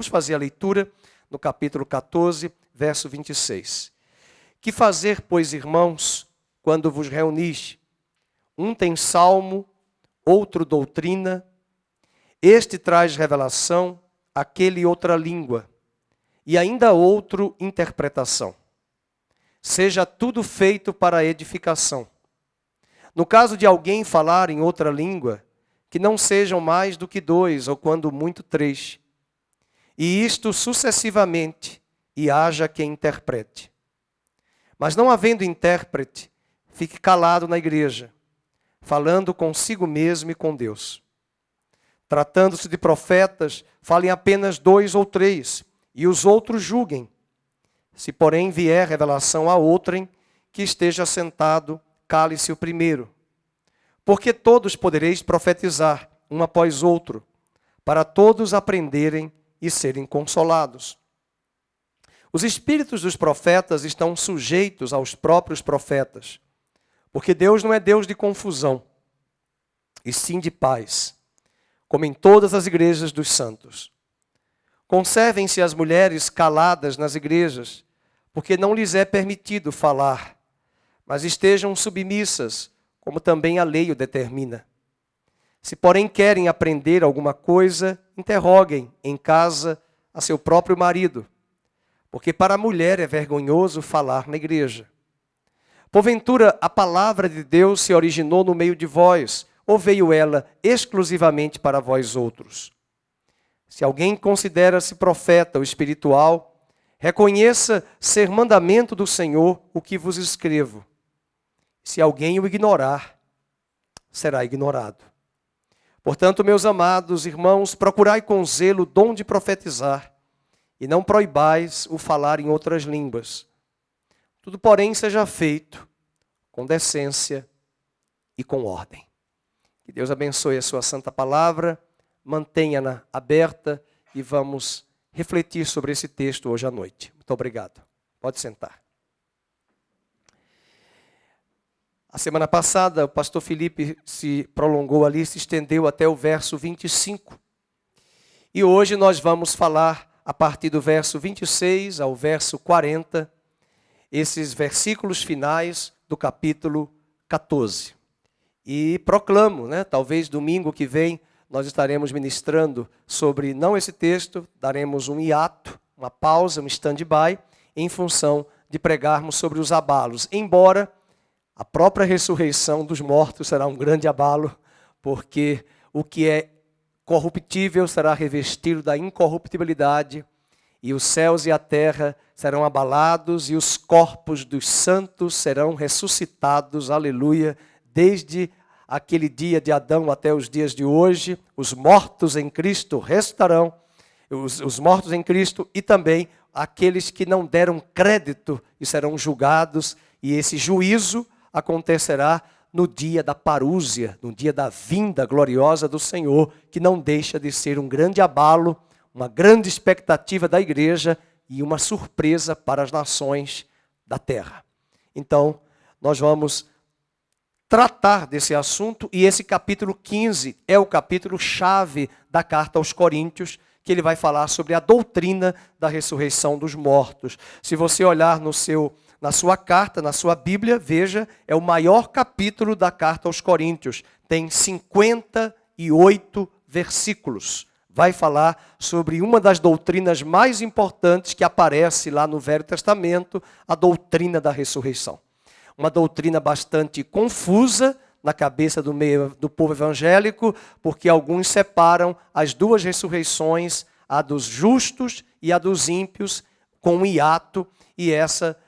Vamos fazer a leitura no capítulo 14, verso 26. Que fazer, pois, irmãos, quando vos reunis? Um tem salmo, outro doutrina, este traz revelação, aquele outra língua, e ainda outro interpretação. Seja tudo feito para a edificação. No caso de alguém falar em outra língua, que não sejam mais do que 2, ou quando muito 3. E isto sucessivamente, e haja quem interprete. Mas não havendo intérprete, fique calado na igreja, falando consigo mesmo e com Deus. Tratando-se de profetas, falem apenas 2 ou 3, e os outros julguem. Se, porém, vier revelação a outrem, que esteja sentado, cale-se o primeiro. Porque todos podereis profetizar, um após outro, para todos aprenderem e serem consolados. Os espíritos dos profetas estão sujeitos aos próprios profetas, porque Deus não é Deus de confusão, e sim de paz, como em todas as igrejas dos santos. Conservem-se as mulheres caladas nas igrejas, porque não lhes é permitido falar, mas estejam submissas, como também a lei o determina. Se, porém, querem aprender alguma coisa, interroguem em casa a seu próprio marido, porque para a mulher é vergonhoso falar na igreja. Porventura, a palavra de Deus se originou no meio de vós, ou veio ela exclusivamente para vós outros? Se alguém considera-se profeta ou espiritual, reconheça ser mandamento do Senhor o que vos escrevo. Se alguém o ignorar, será ignorado. Portanto, meus amados irmãos, procurai com zelo o dom de profetizar, e não proibais o falar em outras línguas. Tudo, porém, seja feito com decência e com ordem. Que Deus abençoe a sua santa palavra, mantenha-na aberta e vamos refletir sobre esse texto hoje à noite. Muito obrigado. Pode sentar. A semana passada, o pastor Felipe se prolongou ali, se estendeu até o verso 25. E hoje nós vamos falar a partir do verso 26 ao verso 40, esses versículos finais do capítulo 14. E proclamo, talvez domingo que vem, nós estaremos ministrando sobre, não esse texto, daremos um hiato, uma pausa, um stand-by, em função de pregarmos sobre os abalos. Embora a própria ressurreição dos mortos será um grande abalo, porque o que é corruptível será revestido da incorruptibilidade, e os céus e a terra serão abalados, e os corpos dos santos serão ressuscitados, aleluia, desde aquele dia de Adão até os dias de hoje. Os mortos em Cristo ressuscitarão, os mortos em Cristo, e também aqueles que não deram crédito e serão julgados, e esse juízo acontecerá no dia da parúzia, no dia da vinda gloriosa do Senhor, que não deixa de ser um grande abalo, uma grande expectativa da igreja e uma surpresa para as nações da terra. Então, nós vamos tratar desse assunto, e esse capítulo 15 é o capítulo-chave da carta aos Coríntios, que ele vai falar sobre a doutrina da ressurreição dos mortos. Se você olhar na sua carta, na sua Bíblia, veja, é o maior capítulo da carta aos Coríntios. Tem 58 versículos. Vai falar sobre uma das doutrinas mais importantes que aparece lá no Velho Testamento, a doutrina da ressurreição. Uma doutrina bastante confusa na cabeça do povo evangélico, porque alguns separam as duas ressurreições, a dos justos e a dos ímpios, com um hiato, e essa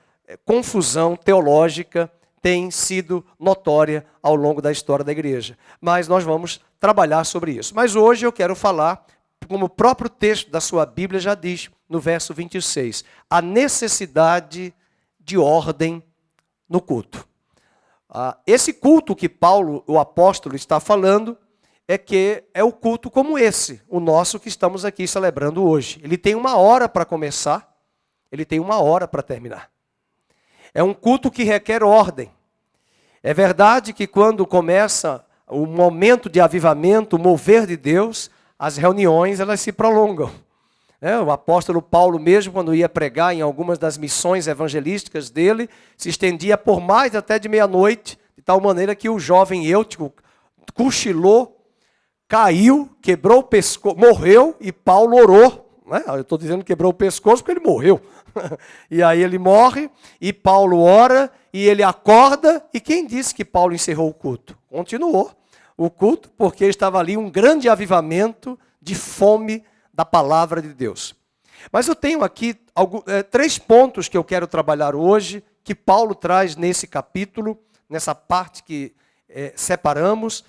confusão teológica tem sido notória ao longo da história da igreja. Mas nós vamos trabalhar sobre isso. Mas hoje eu quero falar, como o próprio texto da sua Bíblia já diz, no verso 26, a necessidade de ordem no culto. Esse culto que Paulo, o apóstolo, está falando, é o culto como esse, o nosso que estamos aqui celebrando hoje. Ele tem uma hora para começar, ele tem uma hora para terminar. É um culto que requer ordem. É verdade que quando começa o momento de avivamento, o mover de Deus, as reuniões elas se prolongam. O apóstolo Paulo mesmo, quando ia pregar em algumas das missões evangelísticas dele, se estendia por mais até de meia-noite, de tal maneira que o jovem Eutico cochilou, caiu, quebrou o pescoço, morreu, e Paulo orou. Eu estou dizendo quebrou o pescoço porque ele morreu. E aí ele morre, e Paulo ora, e ele acorda, e quem disse que Paulo encerrou o culto? Continuou o culto, porque estava ali um grande avivamento de fome da palavra de Deus. Mas eu tenho aqui 3 pontos que eu quero trabalhar hoje, que Paulo traz nesse capítulo, nessa parte que separamos,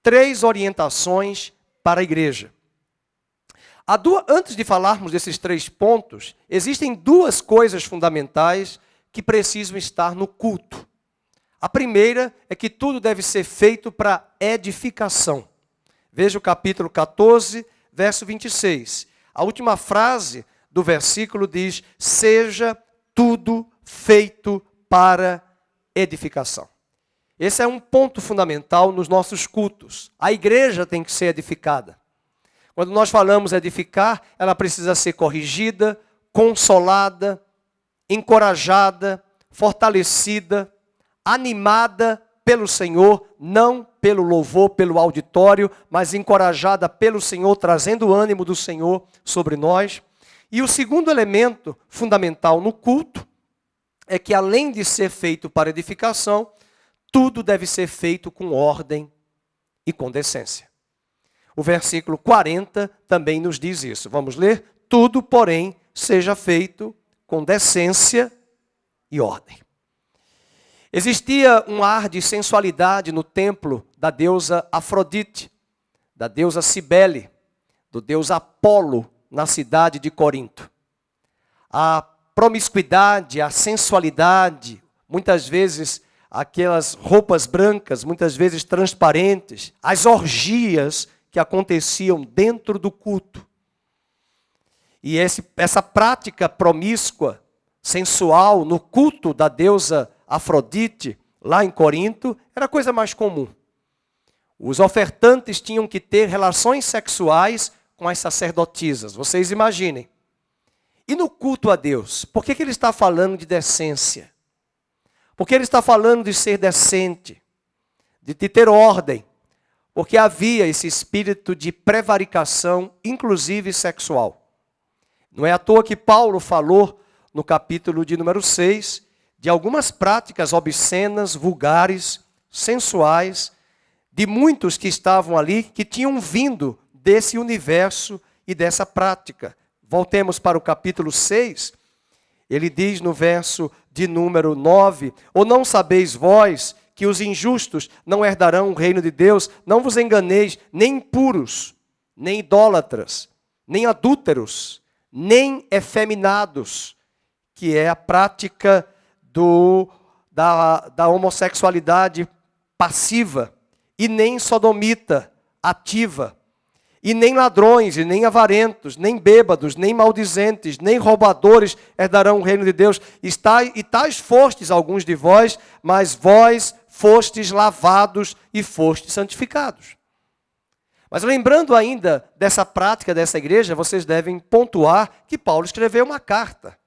3 orientações para a igreja. Antes de falarmos desses 3 pontos, existem 2 coisas fundamentais que precisam estar no culto. A primeira é que tudo deve ser feito para edificação. Veja o capítulo 14, verso 26. A última frase do versículo diz: seja tudo feito para edificação. Esse é um ponto fundamental nos nossos cultos. A igreja tem que ser edificada. Quando nós falamos edificar, ela precisa ser corrigida, consolada, encorajada, fortalecida, animada pelo Senhor, não pelo louvor, pelo auditório, mas encorajada pelo Senhor, trazendo o ânimo do Senhor sobre nós. E o segundo elemento fundamental no culto é que, além de ser feito para edificação, tudo deve ser feito com ordem e com decência. O versículo 40 também nos diz isso. Vamos ler? Tudo, porém, seja feito com decência e ordem. Existia um ar de sensualidade no templo da deusa Afrodite, da deusa Cibele, do deus Apolo, na cidade de Corinto. A promiscuidade, a sensualidade, muitas vezes aquelas roupas brancas, muitas vezes transparentes, as orgias que aconteciam dentro do culto. E essa prática promíscua, sensual, no culto da deusa Afrodite, lá em Corinto, era a coisa mais comum. Os ofertantes tinham que ter relações sexuais com as sacerdotisas, vocês imaginem. E no culto a Deus, por que ele está falando de decência? Porque ele está falando de ser decente, de ter ordem. Porque havia esse espírito de prevaricação, inclusive sexual. Não é à toa que Paulo falou no capítulo de número 6, de algumas práticas obscenas, vulgares, sensuais, de muitos que estavam ali, que tinham vindo desse universo e dessa prática. Voltemos para o capítulo 6, ele diz no verso de número 9, ou não sabeis vós que os injustos não herdarão o reino de Deus? Não vos enganeis, nem impuros, nem idólatras, nem adúlteros, nem efeminados, que é a prática da homossexualidade passiva, e nem sodomita, ativa, e nem ladrões, e nem avarentos, nem bêbados, nem maldizentes, nem roubadores herdarão o reino de Deus. E tais fostes alguns de vós, mas vós fostes lavados e fostes santificados. Mas lembrando ainda dessa prática dessa igreja, vocês devem pontuar que Paulo escreveu uma carta.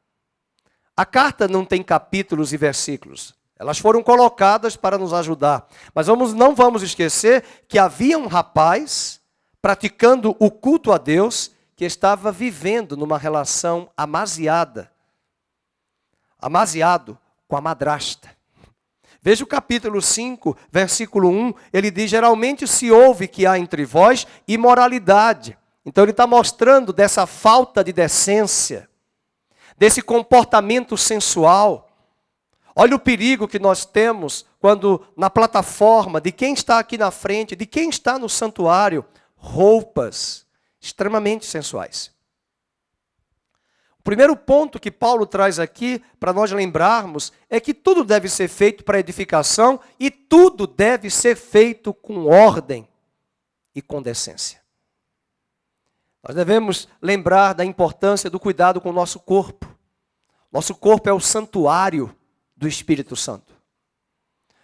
A carta não tem capítulos e versículos. Elas foram colocadas para nos ajudar. Mas não vamos esquecer que havia um rapaz praticando o culto a Deus que estava vivendo numa relação amaziado com a madrasta. Veja o capítulo 5, versículo 1, ele diz: geralmente se ouve que há entre vós imoralidade. Então ele está mostrando dessa falta de decência, desse comportamento sensual. Olha o perigo que nós temos quando na plataforma, de quem está aqui na frente, de quem está no santuário, roupas extremamente sensuais. O primeiro ponto que Paulo traz aqui, para nós lembrarmos, é que tudo deve ser feito para edificação e tudo deve ser feito com ordem e com decência. Nós devemos lembrar da importância do cuidado com o nosso corpo. Nosso corpo é o santuário do Espírito Santo.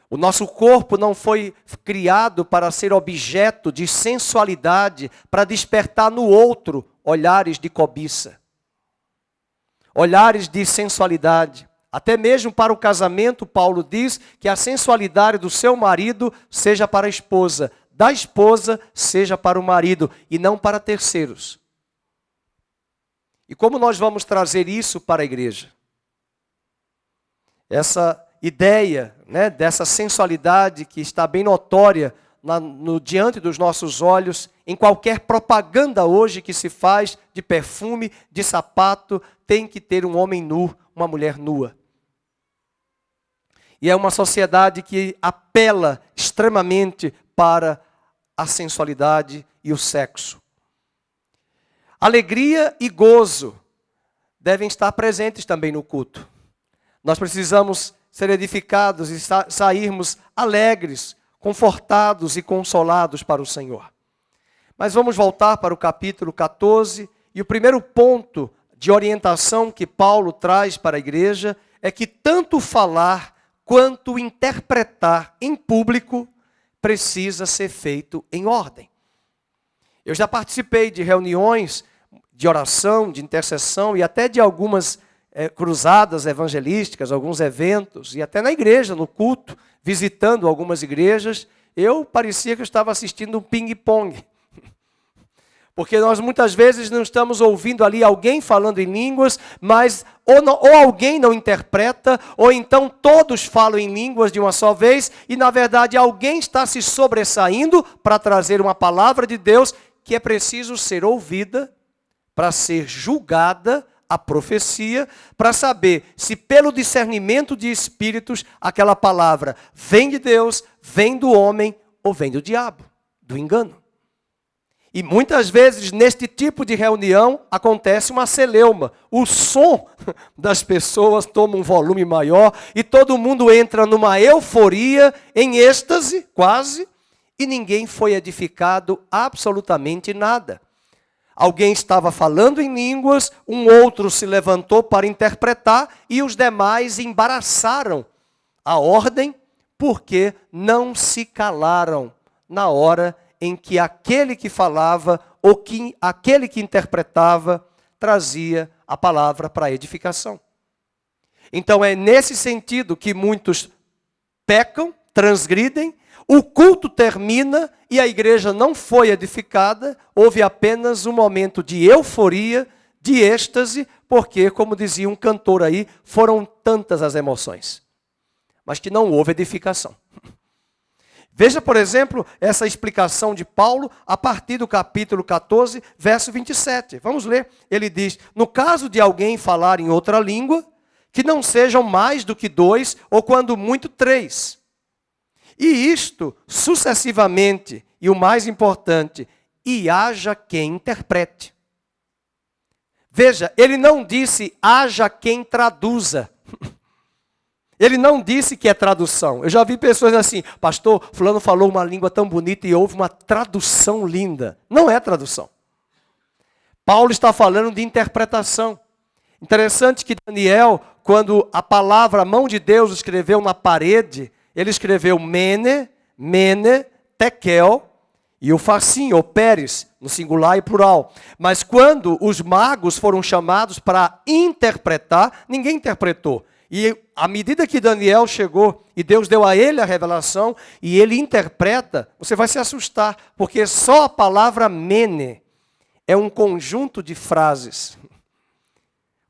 O nosso corpo não foi criado para ser objeto de sensualidade, para despertar no outro olhares de cobiça. olhares de sensualidade. Até mesmo para o casamento, Paulo diz que a sensualidade do seu marido seja para a esposa, da esposa seja para o marido e não para terceiros. E como nós vamos trazer isso para a igreja? Essa ideia, né, dessa sensualidade que está bem notória diante dos nossos olhos, em qualquer propaganda hoje que se faz de perfume, de sapato, tem que ter um homem nu, uma mulher nua. E é uma sociedade que apela extremamente para a sensualidade e o sexo. Alegria e gozo devem estar presentes também no culto. Nós precisamos ser edificados e sairmos alegres, confortados e consolados para o Senhor. Mas vamos voltar para o capítulo 14, e o primeiro ponto de orientação que Paulo traz para a igreja é que tanto falar quanto interpretar em público precisa ser feito em ordem. Eu já participei de reuniões de oração, de intercessão e até de algumas cruzadas evangelísticas, alguns eventos, e até na igreja, no culto, visitando algumas igrejas, eu parecia que eu estava assistindo um ping-pong. Porque nós muitas vezes não estamos ouvindo ali alguém falando em línguas, mas ou alguém não interpreta, ou então todos falam em línguas de uma só vez, e na verdade alguém está se sobressaindo para trazer uma palavra de Deus que é preciso ser ouvida, para ser julgada a profecia, para saber se pelo discernimento de espíritos aquela palavra vem de Deus, vem do homem ou vem do diabo, do engano. E muitas vezes, neste tipo de reunião, acontece uma celeuma. O som das pessoas toma um volume maior e todo mundo entra numa euforia, em êxtase, quase, e ninguém foi edificado absolutamente nada. Alguém estava falando em línguas, um outro se levantou para interpretar e os demais embaraçaram a ordem porque não se calaram na hora em que aquele que falava ou que aquele que interpretava trazia a palavra para a edificação. Então é nesse sentido que muitos pecam, transgridem, o culto termina e a igreja não foi edificada, houve apenas um momento de euforia, de êxtase, porque, como dizia um cantor aí, foram tantas as emoções, mas que não houve edificação. Veja, por exemplo, essa explicação de Paulo a partir do capítulo 14, verso 27. Vamos ler. Ele diz: no caso de alguém falar em outra língua, que não sejam mais do que 2, ou quando muito 3. E isto sucessivamente, e o mais importante, e haja quem interprete. Veja, ele não disse haja quem traduza. Ele não disse que é tradução. Eu já vi pessoas assim: pastor, fulano falou uma língua tão bonita e houve uma tradução linda. Não é tradução. Paulo está falando de interpretação. Interessante que Daniel, quando a palavra, a mão de Deus escreveu na parede, ele escreveu mene, tekel, e o facinho, ou pérez, no singular e plural. Mas quando os magos foram chamados para interpretar, ninguém interpretou. E à medida que Daniel chegou e Deus deu a ele a revelação e ele interpreta, você vai se assustar, porque só a palavra mene é um conjunto de frases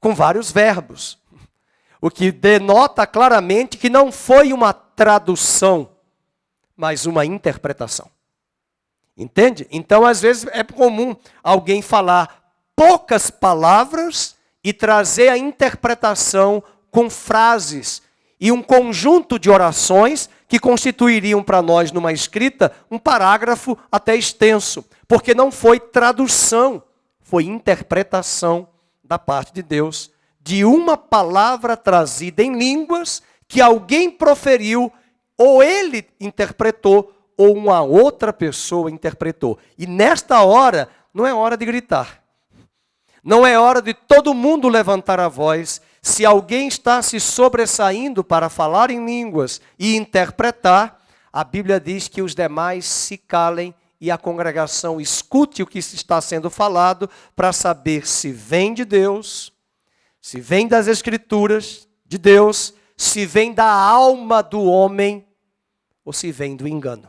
com vários verbos, o que denota claramente que não foi uma tradução, mas uma interpretação. Entende? Então, às vezes é comum alguém falar poucas palavras e trazer a interpretação com frases e um conjunto de orações que constituiriam para nós, numa escrita, um parágrafo até extenso. Porque não foi tradução, foi interpretação da parte de Deus, de uma palavra trazida em línguas que alguém proferiu, ou ele interpretou, ou uma outra pessoa interpretou. E nesta hora, não é hora de gritar. Não é hora de todo mundo levantar a voz. Se alguém está se sobressaindo para falar em línguas e interpretar, a Bíblia diz que os demais se calem e a congregação escute o que está sendo falado para saber se vem de Deus, Se vem das Escrituras de Deus, se vem da alma do homem, ou se vem do engano.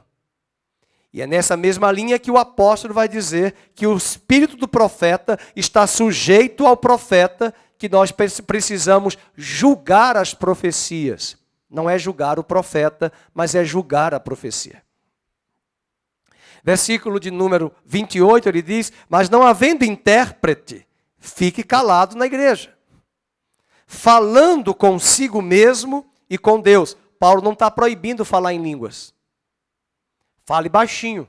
E é nessa mesma linha que o apóstolo vai dizer que o espírito do profeta está sujeito ao profeta, que nós precisamos julgar as profecias. Não é julgar o profeta, mas é julgar a profecia. Versículo de número 28, ele diz: mas não havendo intérprete, fique calado na igreja, falando consigo mesmo e com Deus. Paulo não está proibindo falar em línguas. Fale baixinho,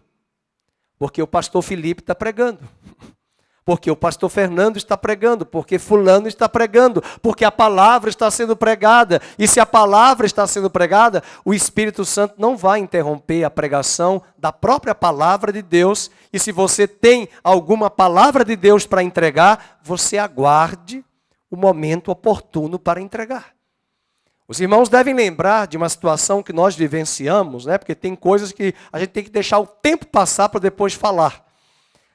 porque o pastor Felipe está pregando. Porque o pastor Fernando está pregando, porque fulano está pregando, porque a palavra está sendo pregada. E se a palavra está sendo pregada, o Espírito Santo não vai interromper a pregação da própria palavra de Deus. E se você tem alguma palavra de Deus para entregar, você aguarde o momento oportuno para entregar. Os irmãos devem lembrar de uma situação que nós vivenciamos, né? Porque tem coisas que a gente tem que deixar o tempo passar para depois falar.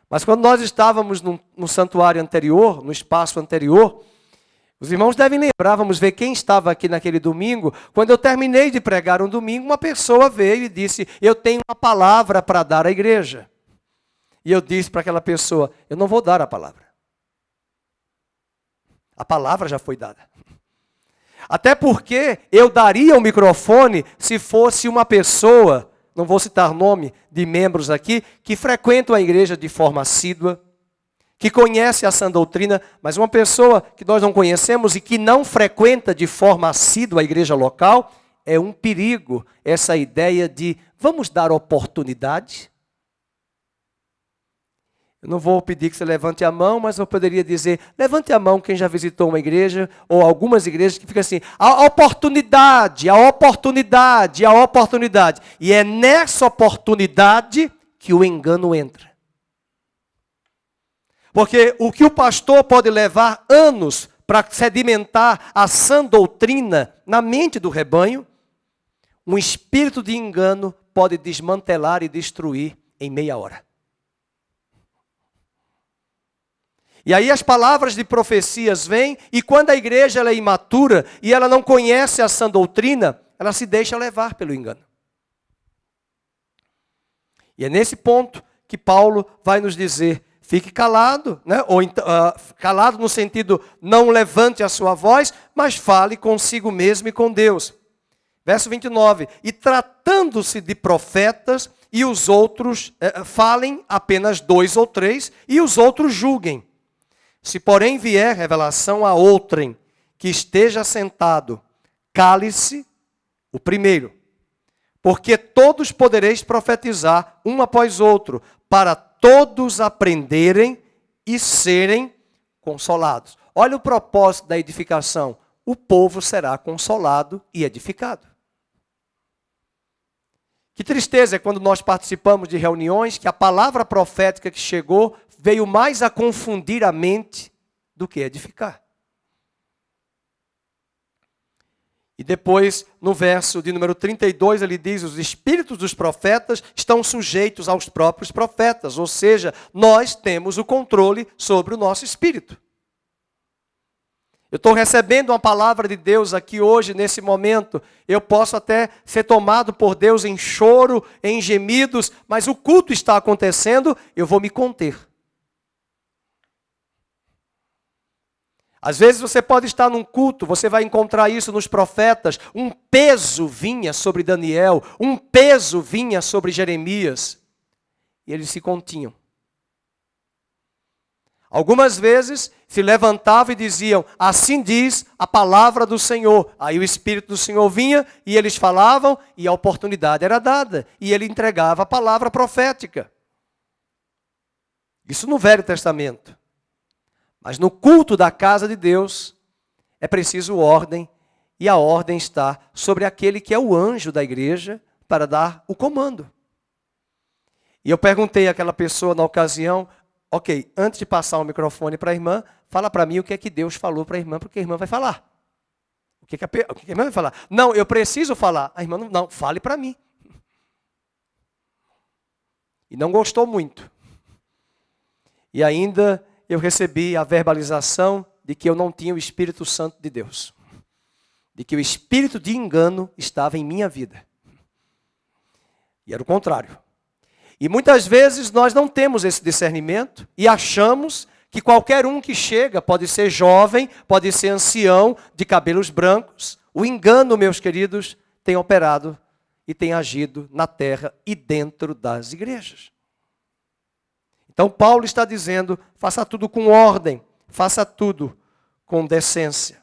Mas quando nós estávamos no santuário anterior, no espaço anterior, os irmãos devem lembrar, vamos ver quem estava aqui naquele domingo. Quando eu terminei de pregar um domingo, uma pessoa veio e disse: eu tenho uma palavra para dar à igreja. E eu disse para aquela pessoa: eu não vou dar a palavra. A palavra já foi dada. Até porque eu daria o microfone se fosse uma pessoa, não vou citar nome de membros aqui, que frequentam a igreja de forma assídua, que conhece a sã doutrina, mas uma pessoa que nós não conhecemos e que não frequenta de forma assídua a igreja local, é um perigo essa ideia de vamos dar oportunidade. Eu não vou pedir que você levante a mão, mas eu poderia dizer, levante a mão quem já visitou uma igreja, ou algumas igrejas que ficam assim, a oportunidade, a oportunidade, a oportunidade. E é nessa oportunidade que o engano entra. Porque o que o pastor pode levar anos para sedimentar a sã doutrina na mente do rebanho, um espírito de engano pode desmantelar e destruir em meia hora. E aí as palavras de profecias vêm, e quando a igreja ela é imatura e ela não conhece a sã doutrina, ela se deixa levar pelo engano. E é nesse ponto que Paulo vai nos dizer, fique calado, né? Ou calado no sentido, não levante a sua voz, mas fale consigo mesmo e com Deus. Verso 29, e tratando-se de profetas, e os outros falem apenas 2 ou 3, e os outros julguem. Se porém vier revelação a outrem que esteja sentado, cale-se o primeiro. Porque todos podereis profetizar, um após outro, para todos aprenderem e serem consolados. Olha o propósito da edificação. O povo será consolado e edificado. Que tristeza é quando nós participamos de reuniões que a palavra profética que chegou veio mais a confundir a mente do que edificar. E depois, no verso de número 32, ele diz, os espíritos dos profetas estão sujeitos aos próprios profetas, ou seja, nós temos o controle sobre o nosso espírito. Eu estou recebendo uma palavra de Deus aqui hoje, nesse momento. Eu posso até ser tomado por Deus em choro, em gemidos, mas o culto está acontecendo, eu vou me conter. Às vezes você pode estar num culto, você vai encontrar isso nos profetas. Um peso vinha sobre Daniel, um peso vinha sobre Jeremias. E eles se continham. Algumas vezes se levantavam e diziam, assim diz a palavra do Senhor. Aí o Espírito do Senhor vinha e eles falavam e a oportunidade era dada. E ele entregava a palavra profética. Isso no Velho Testamento. Mas no culto da casa de Deus é preciso ordem. E a ordem está sobre aquele que é o anjo da igreja para dar o comando. E eu perguntei àquela pessoa na ocasião, ok, antes de passar o microfone para a irmã, fala para mim o que é que Deus falou para a irmã, porque a irmã vai falar. O que a irmã vai falar? Não, eu preciso falar. A irmã não, fale para mim. E não gostou muito. E ainda eu recebi a verbalização de que eu não tinha o Espírito Santo de Deus. De que o espírito de engano estava em minha vida. E era o contrário. E muitas vezes nós não temos esse discernimento e achamos que qualquer um que chega, pode ser jovem, pode ser ancião, de cabelos brancos. O engano, meus queridos, tem operado e tem agido na terra e dentro das igrejas. Então Paulo está dizendo, faça tudo com ordem, faça tudo com decência.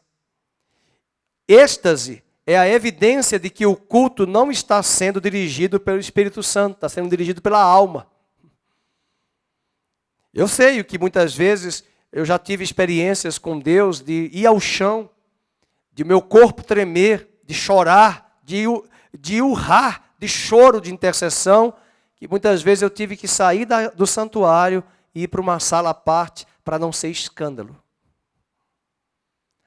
Êxtase é a evidência de que o culto não está sendo dirigido pelo Espírito Santo, está sendo dirigido pela alma. Eu sei que muitas vezes eu já tive experiências com Deus de ir ao chão, de meu corpo tremer, de chorar, de urrar, de choro, de intercessão, que muitas vezes eu tive que sair do santuário e ir para uma sala à parte para não ser escândalo.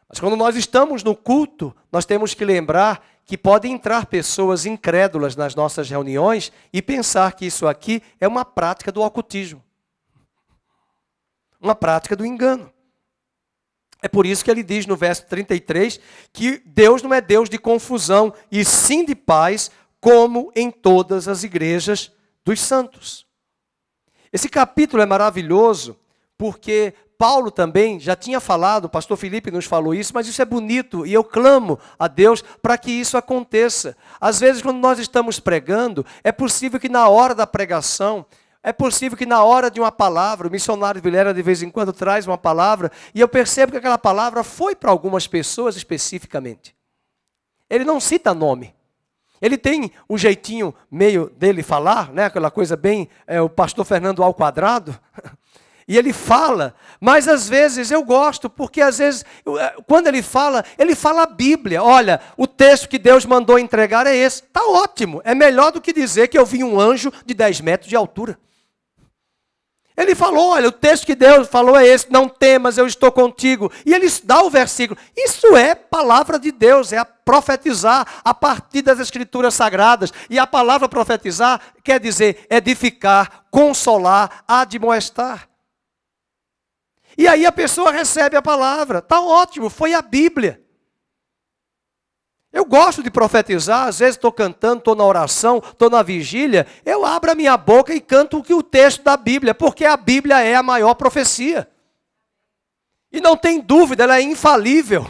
Mas quando nós estamos no culto, nós temos que lembrar que podem entrar pessoas incrédulas nas nossas reuniões e pensar que isso aqui é uma prática do ocultismo. Uma prática do engano. É por isso que ele diz no verso 33 que Deus não é Deus de confusão, e sim de paz, como em todas as igrejas dos santos. Esse capítulo é maravilhoso porque Paulo também já tinha falado, o pastor Felipe nos falou isso, mas isso é bonito e eu clamo a Deus para que isso aconteça. Às vezes, quando nós estamos pregando, é possível que na hora da pregação, é possível que na hora de uma palavra, o missionário Vilera de vez em quando traz uma palavra, e eu percebo que aquela palavra foi para algumas pessoas especificamente. Ele não cita nome. Ele tem um jeitinho meio dele falar, né? Aquela coisa bem, o pastor Fernando ao quadrado. E ele fala, mas às vezes eu gosto, porque às vezes, quando ele fala a Bíblia. Olha, o texto que Deus mandou entregar é esse. Está ótimo, é melhor do que dizer que eu vi um anjo de 10 metros de altura. Ele falou, olha, o texto que Deus falou é esse, não temas, eu estou contigo. E ele dá o versículo. Isso é palavra de Deus, é a profetizar a partir das Escrituras Sagradas. E a palavra profetizar quer dizer edificar, consolar, admoestar. E aí a pessoa recebe a palavra. Está ótimo, foi a Bíblia. Eu gosto de profetizar, às vezes estou cantando, estou na oração, estou na vigília, eu abro a minha boca e canto o texto da Bíblia, porque a Bíblia é a maior profecia. E não tem dúvida, ela é infalível.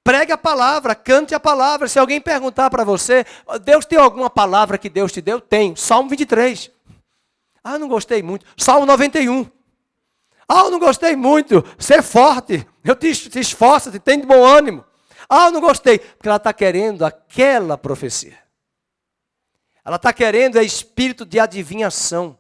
Pregue a palavra, cante a palavra. Se alguém perguntar para você, Deus tem alguma palavra que Deus te deu? Tem. Salmo 23. Ah, não gostei muito. Salmo 91. Ah, eu não gostei muito. Ser forte. Eu te esforço, te tem de bom ânimo. Ah, eu não gostei. Porque ela está querendo aquela profecia. Ela está querendo espírito de adivinhação.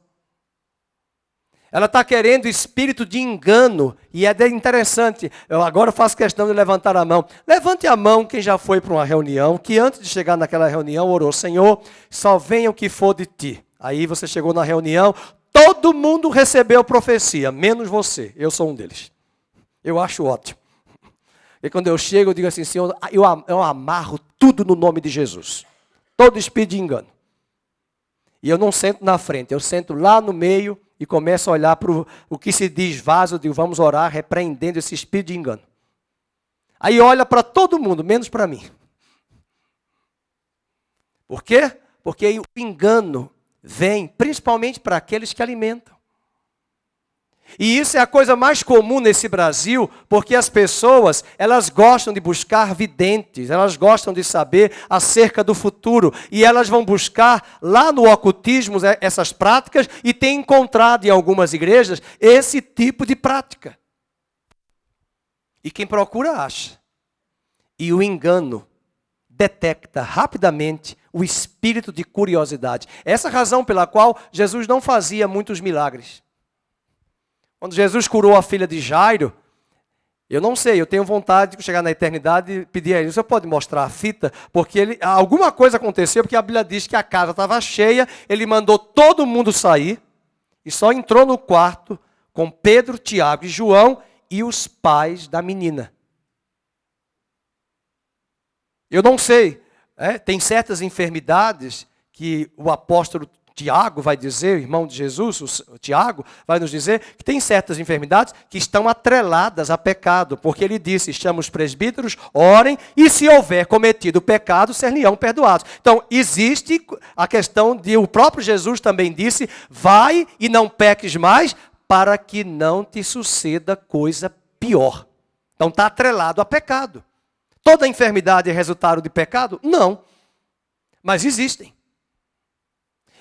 Ela está querendo espírito de engano. E é interessante. Eu agora faço questão de levantar a mão. Levante a mão quem já foi para uma reunião, que antes de chegar naquela reunião orou, Senhor, só venha o que for de ti. Aí você chegou na reunião, todo mundo recebeu profecia, menos você. Eu sou um deles. Eu acho ótimo. E quando eu chego, eu digo assim, Senhor, eu amarro tudo no nome de Jesus. Todo espírito de engano. E eu não sento na frente, eu sento lá no meio e começo a olhar para o que se diz vaso, eu digo, vamos orar, repreendendo esse espírito de engano. Aí olha para todo mundo, menos para mim. Por quê? Porque o engano vem principalmente para aqueles que alimentam. E isso é a coisa mais comum nesse Brasil, porque as pessoas, elas gostam de buscar videntes, elas gostam de saber acerca do futuro, e elas vão buscar lá no ocultismo essas práticas, e tem encontrado em algumas igrejas esse tipo de prática. E quem procura acha. E o engano detecta rapidamente o espírito de curiosidade. Essa é a razão pela qual Jesus não fazia muitos milagres. Quando Jesus curou a filha de Jairo, eu não sei, eu tenho vontade de chegar na eternidade e pedir a ele, você pode mostrar a fita? Porque alguma coisa aconteceu, porque a Bíblia diz que a casa estava cheia, ele mandou todo mundo sair e só entrou no quarto com Pedro, Tiago e João e os pais da menina. Eu não sei, tem certas enfermidades que o apóstolo Tiago vai dizer, o irmão de Jesus, o Tiago, vai nos dizer que tem certas enfermidades que estão atreladas a pecado, porque ele disse, chama os presbíteros, orem, e se houver cometido pecado, ser-lhe-ão perdoados. Então, existe a questão de, o próprio Jesus também disse, vai e não peques mais, para que não te suceda coisa pior. Então, está atrelado a pecado. Toda enfermidade é resultado de pecado? Não. Mas existem.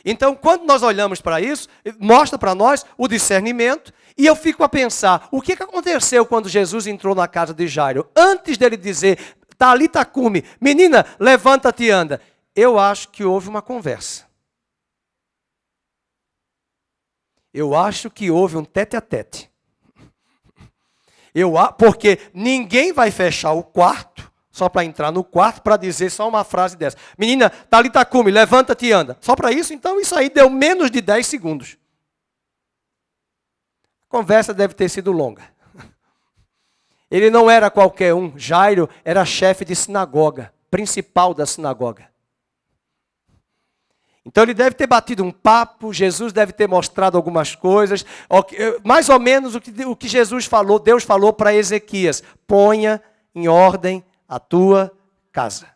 Então, quando nós olhamos para isso, mostra para nós o discernimento, e eu fico a pensar, o que aconteceu quando Jesus entrou na casa de Jairo? Antes dele dizer, Talita cumi, menina, levanta-te e anda. Eu acho que houve uma conversa. Eu acho que houve um tete-a-tete. Porque ninguém vai fechar o quarto, só para entrar no quarto, para dizer só uma frase dessa. Menina, Talita cumi, levanta-te e anda. Só para isso? Então isso aí deu menos de 10 segundos. A conversa deve ter sido longa. Ele não era qualquer um. Jairo era chefe de sinagoga, principal da sinagoga. Então ele deve ter batido um papo, Jesus deve ter mostrado algumas coisas, mais ou menos o que Jesus falou, Deus falou para Ezequias, ponha em ordem a tua casa.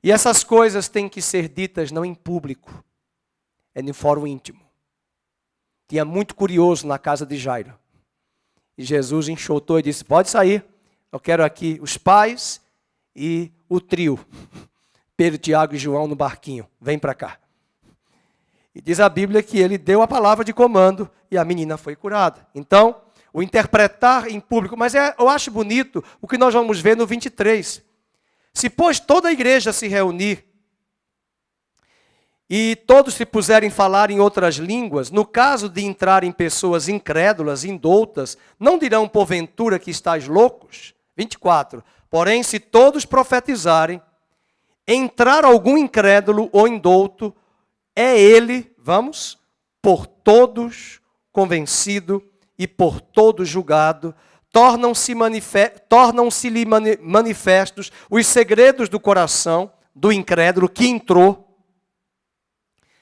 E essas coisas têm que ser ditas não em público, é no fórum íntimo. Tinha muito curioso na casa de Jairo. E Jesus enxotou e disse, pode sair, eu quero aqui os pais e o trio. Pedro, Tiago e João no barquinho, vem para cá. E diz a Bíblia que ele deu a palavra de comando e a menina foi curada. Então, o interpretar em público, mas eu acho bonito o que nós vamos ver no 23. Se, pois, toda a igreja se reunir e todos se puserem falar em outras línguas, no caso de entrarem pessoas incrédulas, indoutas, não dirão porventura que estáis loucos? 24. Porém, se todos profetizarem, entrar algum incrédulo ou indouto, é ele, vamos, por todos convencido e por todos julgado, tornam-se-lhe manifestos os segredos do coração do incrédulo que entrou,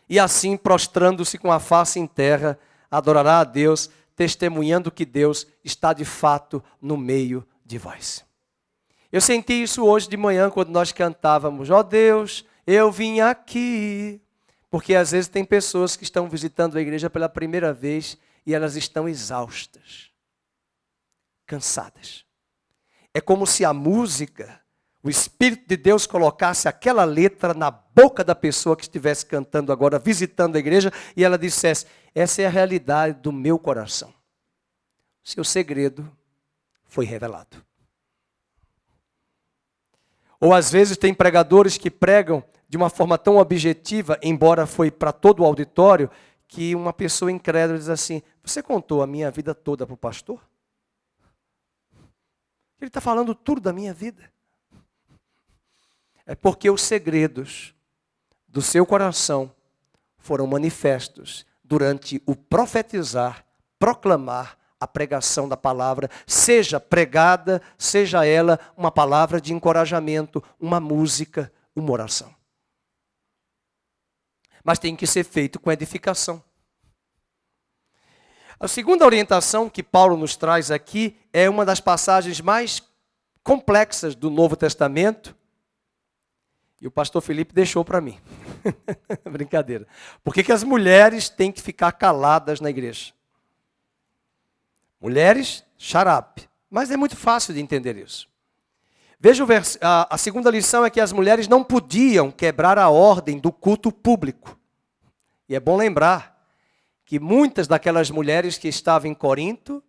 e assim, prostrando-se com a face em terra, adorará a Deus, testemunhando que Deus está de fato no meio de vós. Eu senti isso hoje de manhã, quando nós cantávamos, ó Deus, eu vim aqui. Porque às vezes tem pessoas que estão visitando a igreja pela primeira vez e elas estão exaustas, cansadas. É como se a música, o Espírito de Deus colocasse aquela letra na boca da pessoa que estivesse cantando agora, visitando a igreja, e ela dissesse, essa é a realidade do meu coração. Seu segredo foi revelado. Ou às vezes tem pregadores que pregam de uma forma tão objetiva, embora foi para todo o auditório, que uma pessoa incrédula diz assim, você contou a minha vida toda para o pastor? Ele está falando tudo da minha vida. É porque os segredos do seu coração foram manifestos durante o profetizar, proclamar a pregação da palavra, seja pregada, seja ela uma palavra de encorajamento, uma música, uma oração. Mas tem que ser feito com edificação. A segunda orientação que Paulo nos traz aqui é uma das passagens mais complexas do Novo Testamento. E o pastor Felipe deixou para mim. Brincadeira. Por que as mulheres têm que ficar caladas na igreja? Mulheres, xarape. Mas é muito fácil de entender isso. Veja a segunda lição é que as mulheres não podiam quebrar a ordem do culto público. E é bom lembrar que muitas daquelas mulheres que estavam em Corinto,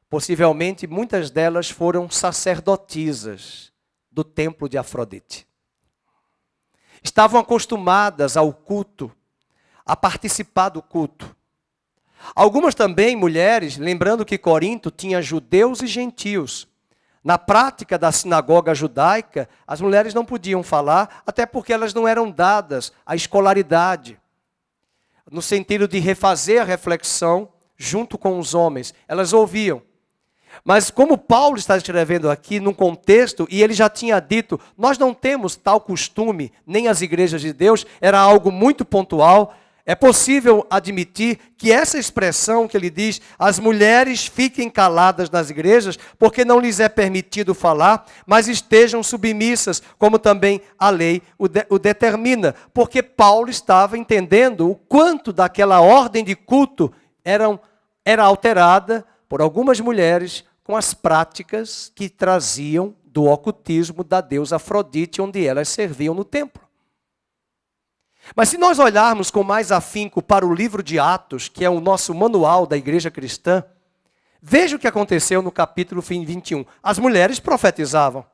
possivelmente muitas delas foram sacerdotisas do templo de Afrodite. Estavam acostumadas ao culto, a participar do culto. Algumas também mulheres, lembrando que Corinto tinha judeus e gentios. Na prática da sinagoga judaica, as mulheres não podiam falar, até porque elas não eram dadas à escolaridade. No sentido de refazer a reflexão junto com os homens. Elas ouviam. Mas como Paulo está escrevendo aqui num contexto, e ele já tinha dito, nós não temos tal costume, nem as igrejas de Deus, era algo muito pontual. É possível admitir que essa expressão que ele diz, as mulheres fiquem caladas nas igrejas, porque não lhes é permitido falar, mas estejam submissas, como também a lei o determina. Porque Paulo estava entendendo o quanto daquela ordem de culto era alterada por algumas mulheres com as práticas que traziam do ocultismo da deusa Afrodite, onde elas serviam no templo. Mas se nós olharmos com mais afinco para o livro de Atos, que é o nosso manual da igreja cristã, veja o que aconteceu no capítulo 21. As mulheres profetizavam.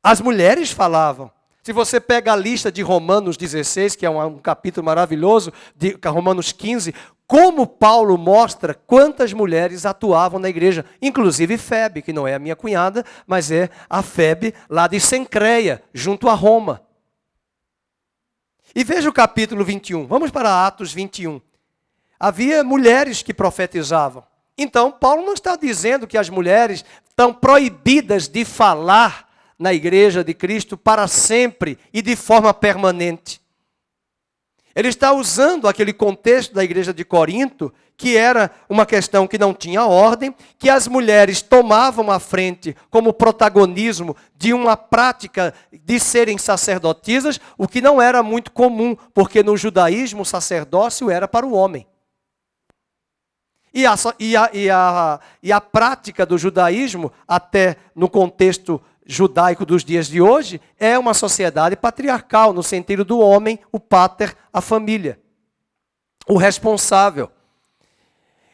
As mulheres falavam. Se você pega a lista de Romanos 16, que é um capítulo maravilhoso, de Romanos 15, como Paulo mostra quantas mulheres atuavam na igreja, inclusive Febe, que não é a minha cunhada, mas é a Febe lá de Cencreia, junto a Roma. E veja o capítulo 21, vamos para Atos 21. Havia mulheres que profetizavam. Então, Paulo não está dizendo que as mulheres estão proibidas de falar na igreja de Cristo para sempre e de forma permanente. Ele está usando aquele contexto da igreja de Corinto, que era uma questão que não tinha ordem, que as mulheres tomavam a frente como protagonismo de uma prática de serem sacerdotisas, o que não era muito comum, porque no judaísmo o sacerdócio era para o homem. E a prática do judaísmo, até no contexto judaico dos dias de hoje, é uma sociedade patriarcal, no sentido do homem, o pater, a família, o responsável.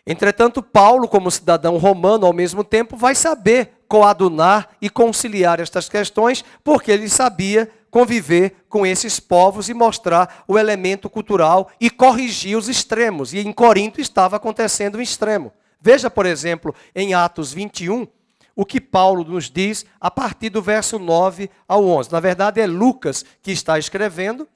Entretanto, Paulo, como cidadão romano, ao mesmo tempo, vai saber coadunar e conciliar estas questões, porque ele sabia conviver com esses povos e mostrar o elemento cultural e corrigir os extremos. E em Corinto estava acontecendo um extremo. Veja, por exemplo, em Atos 21, o que Paulo nos diz a partir do verso 9 ao 11. Na verdade, é Lucas que está escrevendo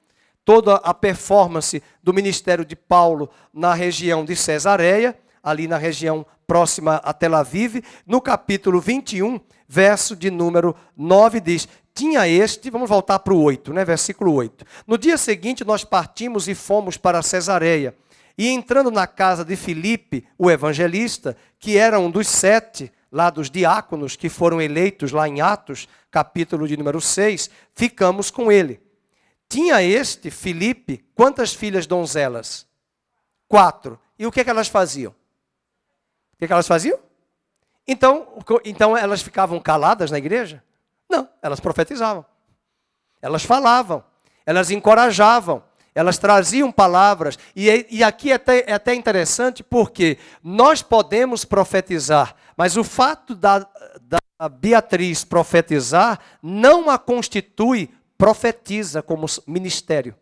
toda a performance do ministério de Paulo na região de Cesareia, ali na região próxima a Tel Aviv. No capítulo 21, verso de número 9, diz: tinha este, vamos voltar para o 8, né? Versículo 8. No dia seguinte, nós partimos e fomos para Cesareia. E entrando na casa de Filipe, o evangelista, que era um dos 7, lá dos diáconos que foram eleitos lá em Atos, capítulo de número 6, ficamos com ele. Tinha este, Filipe, quantas filhas donzelas? 4. E o que elas faziam? O que elas faziam? Então elas ficavam caladas na igreja? Não, elas profetizavam. Elas falavam, elas encorajavam, elas traziam palavras. E aqui é até interessante porque nós podemos profetizar, mas o fato da Beatriz profetizar não a constitui profetiza como ministério.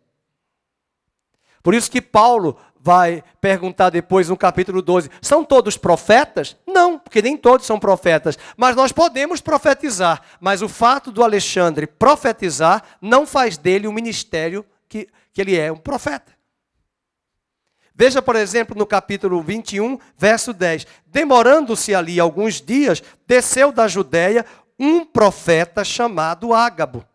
Por isso que Paulo vai perguntar depois no capítulo 12, são todos profetas? Não, porque nem todos são profetas, mas nós podemos profetizar. Mas o fato do Alexandre profetizar não faz dele um ministério que ele é um profeta. Veja, por exemplo, no capítulo 21, verso 10. Demorando-se ali alguns dias, desceu da Judéia um profeta chamado Ágabo.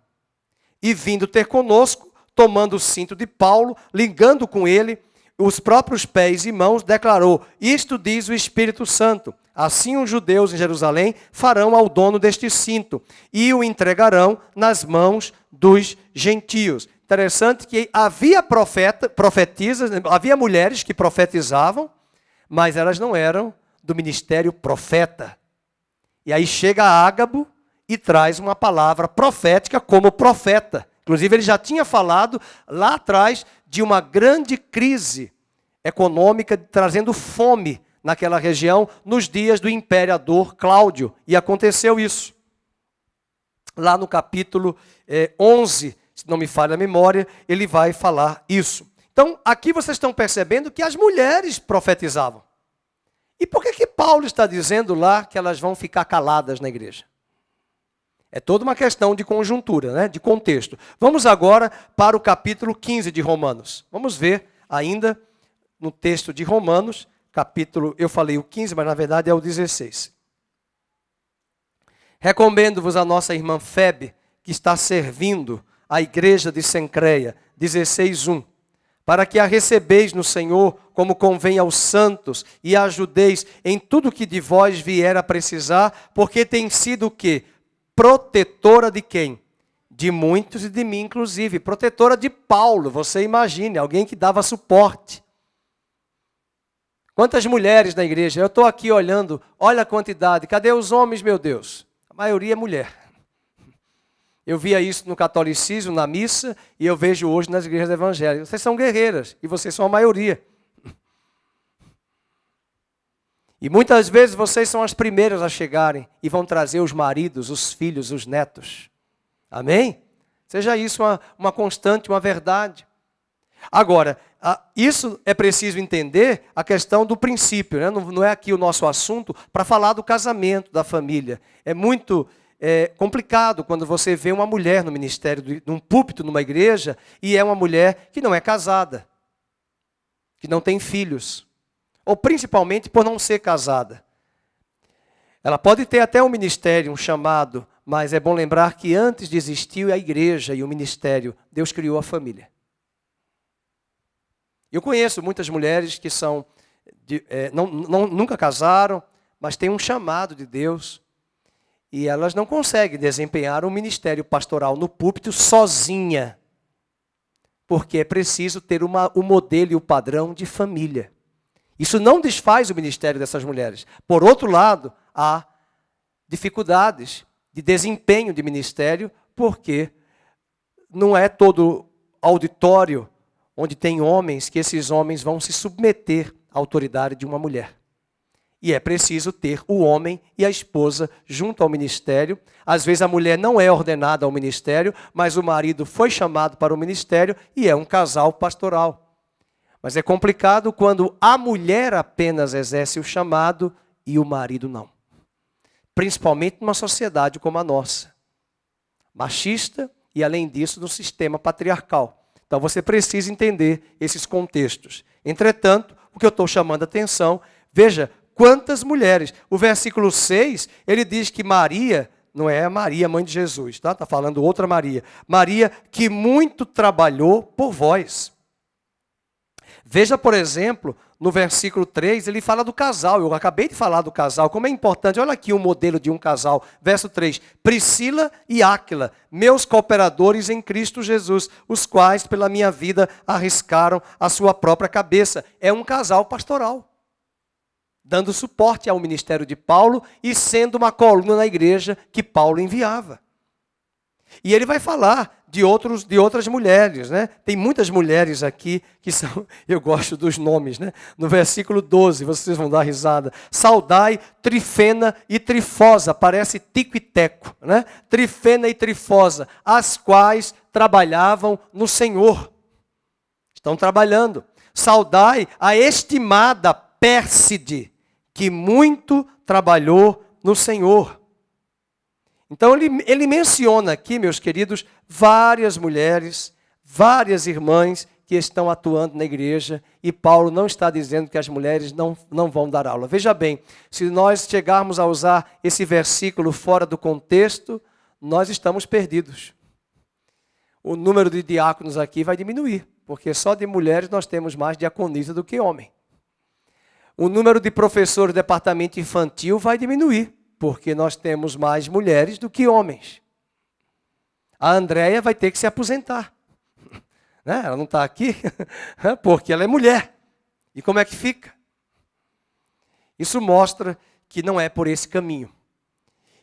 E vindo ter conosco, tomando o cinto de Paulo, ligando com ele os próprios pés e mãos, declarou: isto diz o Espírito Santo. Assim os judeus em Jerusalém farão ao dono deste cinto e o entregarão nas mãos dos gentios. Interessante que havia profetisas, havia mulheres que profetizavam, mas elas não eram do ministério profeta. E aí chega Ágabo e traz uma palavra profética como profeta. Inclusive, ele já tinha falado lá atrás de uma grande crise econômica, trazendo fome naquela região, nos dias do imperador Cláudio. E aconteceu isso. Lá no capítulo 11, se não me falha a memória, ele vai falar isso. Então, aqui vocês estão percebendo que as mulheres profetizavam. E por que Paulo está dizendo lá que elas vão ficar caladas na igreja? É toda uma questão de conjuntura, né? De contexto. Vamos agora para o capítulo 15 de Romanos. Vamos ver ainda no texto de Romanos, capítulo, eu falei o 15, mas na verdade é o 16. Recomendo-vos a nossa irmã Febe, que está servindo a igreja de Cencreia, 16:1, para que a recebeis no Senhor como convém aos santos e a ajudeis em tudo que de vós vier a precisar, porque tem sido o quê? Protetora de quem? De muitos e de mim, inclusive. Protetora de Paulo, você imagine, alguém que dava suporte. Quantas mulheres na igreja? Eu estou aqui olhando, olha a quantidade. Cadê os homens, meu Deus? A maioria é mulher. Eu via isso no catolicismo, na missa, e eu vejo hoje nas igrejas evangélicas. Vocês são guerreiras, e vocês são a maioria. E muitas vezes vocês são as primeiras a chegarem e vão trazer os maridos, os filhos, os netos. Amém? Seja isso uma constante, uma verdade. Agora, isso é preciso entender a questão do princípio, né? Não é aqui o nosso assunto para falar do casamento, da família. É muito complicado quando você vê uma mulher no ministério, num púlpito, numa igreja, e é uma mulher que não é casada, que não tem filhos, ou principalmente por não ser casada. Ela pode ter até um ministério, um chamado, mas é bom lembrar que antes de existir a igreja e o ministério, Deus criou a família. Eu conheço muitas mulheres que nunca casaram, mas têm um chamado de Deus. E elas não conseguem desempenhar um ministério pastoral no púlpito sozinha. Porque é preciso ter o modelo e o padrão de família. Isso não desfaz o ministério dessas mulheres. Por outro lado, há dificuldades de desempenho de ministério, porque não é todo auditório onde tem homens, que esses homens vão se submeter à autoridade de uma mulher. E é preciso ter o homem e a esposa junto ao ministério. Às vezes a mulher não é ordenada ao ministério, mas o marido foi chamado para o ministério e é um casal pastoral. Mas é complicado quando a mulher apenas exerce o chamado e o marido não. Principalmente numa sociedade como a nossa. Machista e, além disso, no sistema patriarcal. Então você precisa entender esses contextos. Entretanto, o que eu estou chamando a atenção, veja quantas mulheres. O versículo 6, ele diz que Maria, não é a Maria, mãe de Jesus, tá? Está falando outra Maria. Maria que muito trabalhou por vós. Veja, por exemplo, no versículo 3, ele fala do casal. Eu acabei de falar do casal, como é importante. Olha aqui o modelo de um casal. Verso 3. Priscila e Áquila, meus cooperadores em Cristo Jesus, os quais pela minha vida arriscaram a sua própria cabeça. É um casal pastoral, dando suporte ao ministério de Paulo e sendo uma coluna na igreja que Paulo enviava. E ele vai falar de outras mulheres, né? Tem muitas mulheres aqui que são, eu gosto dos nomes, né? No versículo 12, vocês vão dar risada. Saudai, Trifena e Trifosa, parece tico e teco, né? Trifena e Trifosa, as quais trabalhavam no Senhor. Estão trabalhando. Saudai a estimada Pérside, que muito trabalhou no Senhor. Então ele menciona aqui, meus queridos, várias mulheres, várias irmãs que estão atuando na igreja, e Paulo não está dizendo que as mulheres não vão dar aula. Veja bem, se nós chegarmos a usar esse versículo fora do contexto, nós estamos perdidos. O número de diáconos aqui vai diminuir, porque só de mulheres nós temos mais diaconisa do que homem. O número de professores do departamento infantil vai diminuir, porque nós temos mais mulheres do que homens. A Andréia vai ter que se aposentar. Né? Ela não está aqui porque ela é mulher. E como é que fica? Isso mostra que não é por esse caminho.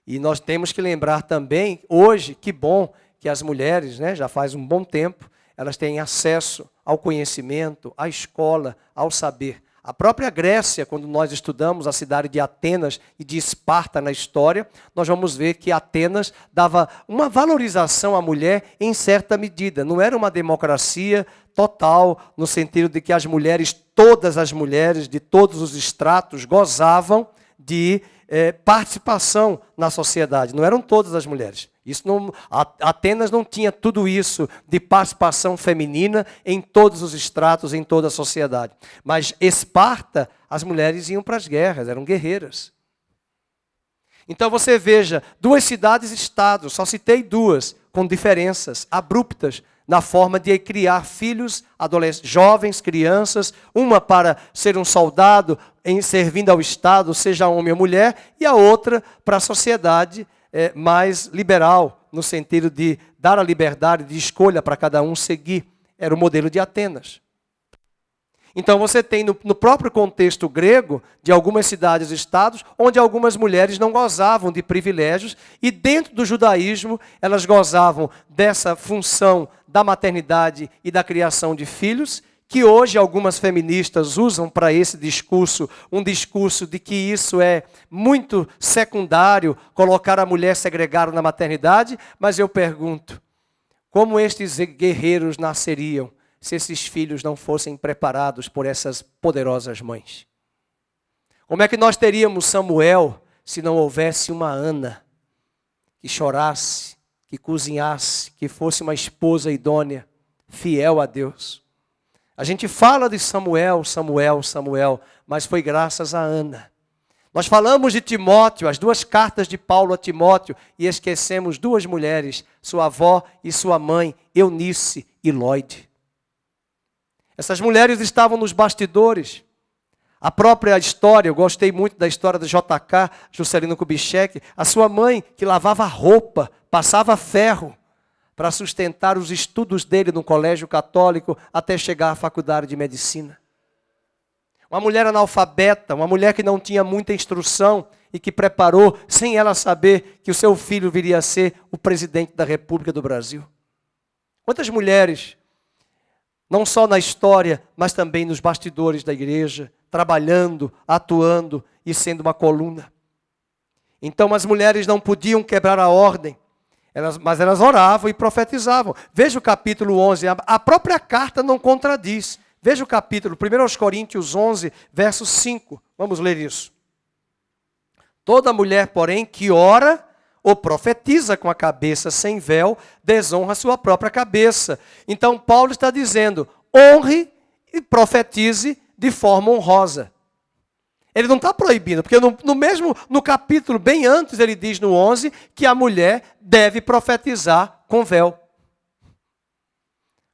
E nós temos que lembrar também, hoje, que bom que as mulheres, né, já faz um bom tempo, elas têm acesso ao conhecimento, à escola, ao saber. A própria Grécia, quando nós estudamos a cidade de Atenas e de Esparta na história, nós vamos ver que Atenas dava uma valorização à mulher em certa medida. Não era uma democracia total, no sentido de que as mulheres, todas as mulheres de todos os estratos, gozavam de participação na sociedade. Não eram todas as mulheres. Atenas não tinha tudo isso de participação feminina em todos os estratos, em toda a sociedade. Mas Esparta, as mulheres iam para as guerras, eram guerreiras. Então você veja, 2 cidades-estados, só citei 2, com diferenças abruptas na forma de criar filhos, jovens, crianças, uma para ser um soldado servindo ao Estado, seja homem ou mulher, e a outra para a sociedade mais liberal, no sentido de dar a liberdade de escolha para cada um seguir. Era o modelo de Atenas. Então você tem no próprio contexto grego, de algumas cidades e estados, onde algumas mulheres não gozavam de privilégios, e dentro do judaísmo elas gozavam dessa função da maternidade e da criação de filhos, que hoje algumas feministas usam para esse discurso, um discurso de que isso é muito secundário, colocar a mulher segregada na maternidade, mas eu pergunto, como estes guerreiros nasceriam se esses filhos não fossem preparados por essas poderosas mães? Como é que nós teríamos Samuel se não houvesse uma Ana que chorasse, que cozinhasse, que fosse uma esposa idônea, fiel a Deus? A gente fala de Samuel, mas foi graças a Ana. Nós falamos de Timóteo, as 2 cartas de Paulo a Timóteo, e esquecemos 2 mulheres, sua avó e sua mãe, Eunice e Lloyd. Essas mulheres estavam nos bastidores. A própria história, eu gostei muito da história do JK, Juscelino Kubitschek, a sua mãe que lavava roupa, passava ferro para sustentar os estudos dele no colégio católico até chegar à faculdade de medicina. Uma mulher analfabeta, uma mulher que não tinha muita instrução e que preparou, sem ela saber, que o seu filho viria a ser o presidente da República do Brasil. Quantas mulheres, não só na história, mas também nos bastidores da igreja, trabalhando, atuando e sendo uma coluna. Então as mulheres não podiam quebrar a ordem, mas elas oravam e profetizavam. Veja o capítulo 11, a própria carta não contradiz. Veja o capítulo, 1 Coríntios 11, verso 5. Vamos ler isso. Toda mulher, porém, que ora ou profetiza com a cabeça sem véu, desonra sua própria cabeça. Então Paulo está dizendo, honre e profetize de forma honrosa. Ele não está proibindo, porque no capítulo bem antes ele diz no 11 que a mulher deve profetizar com véu.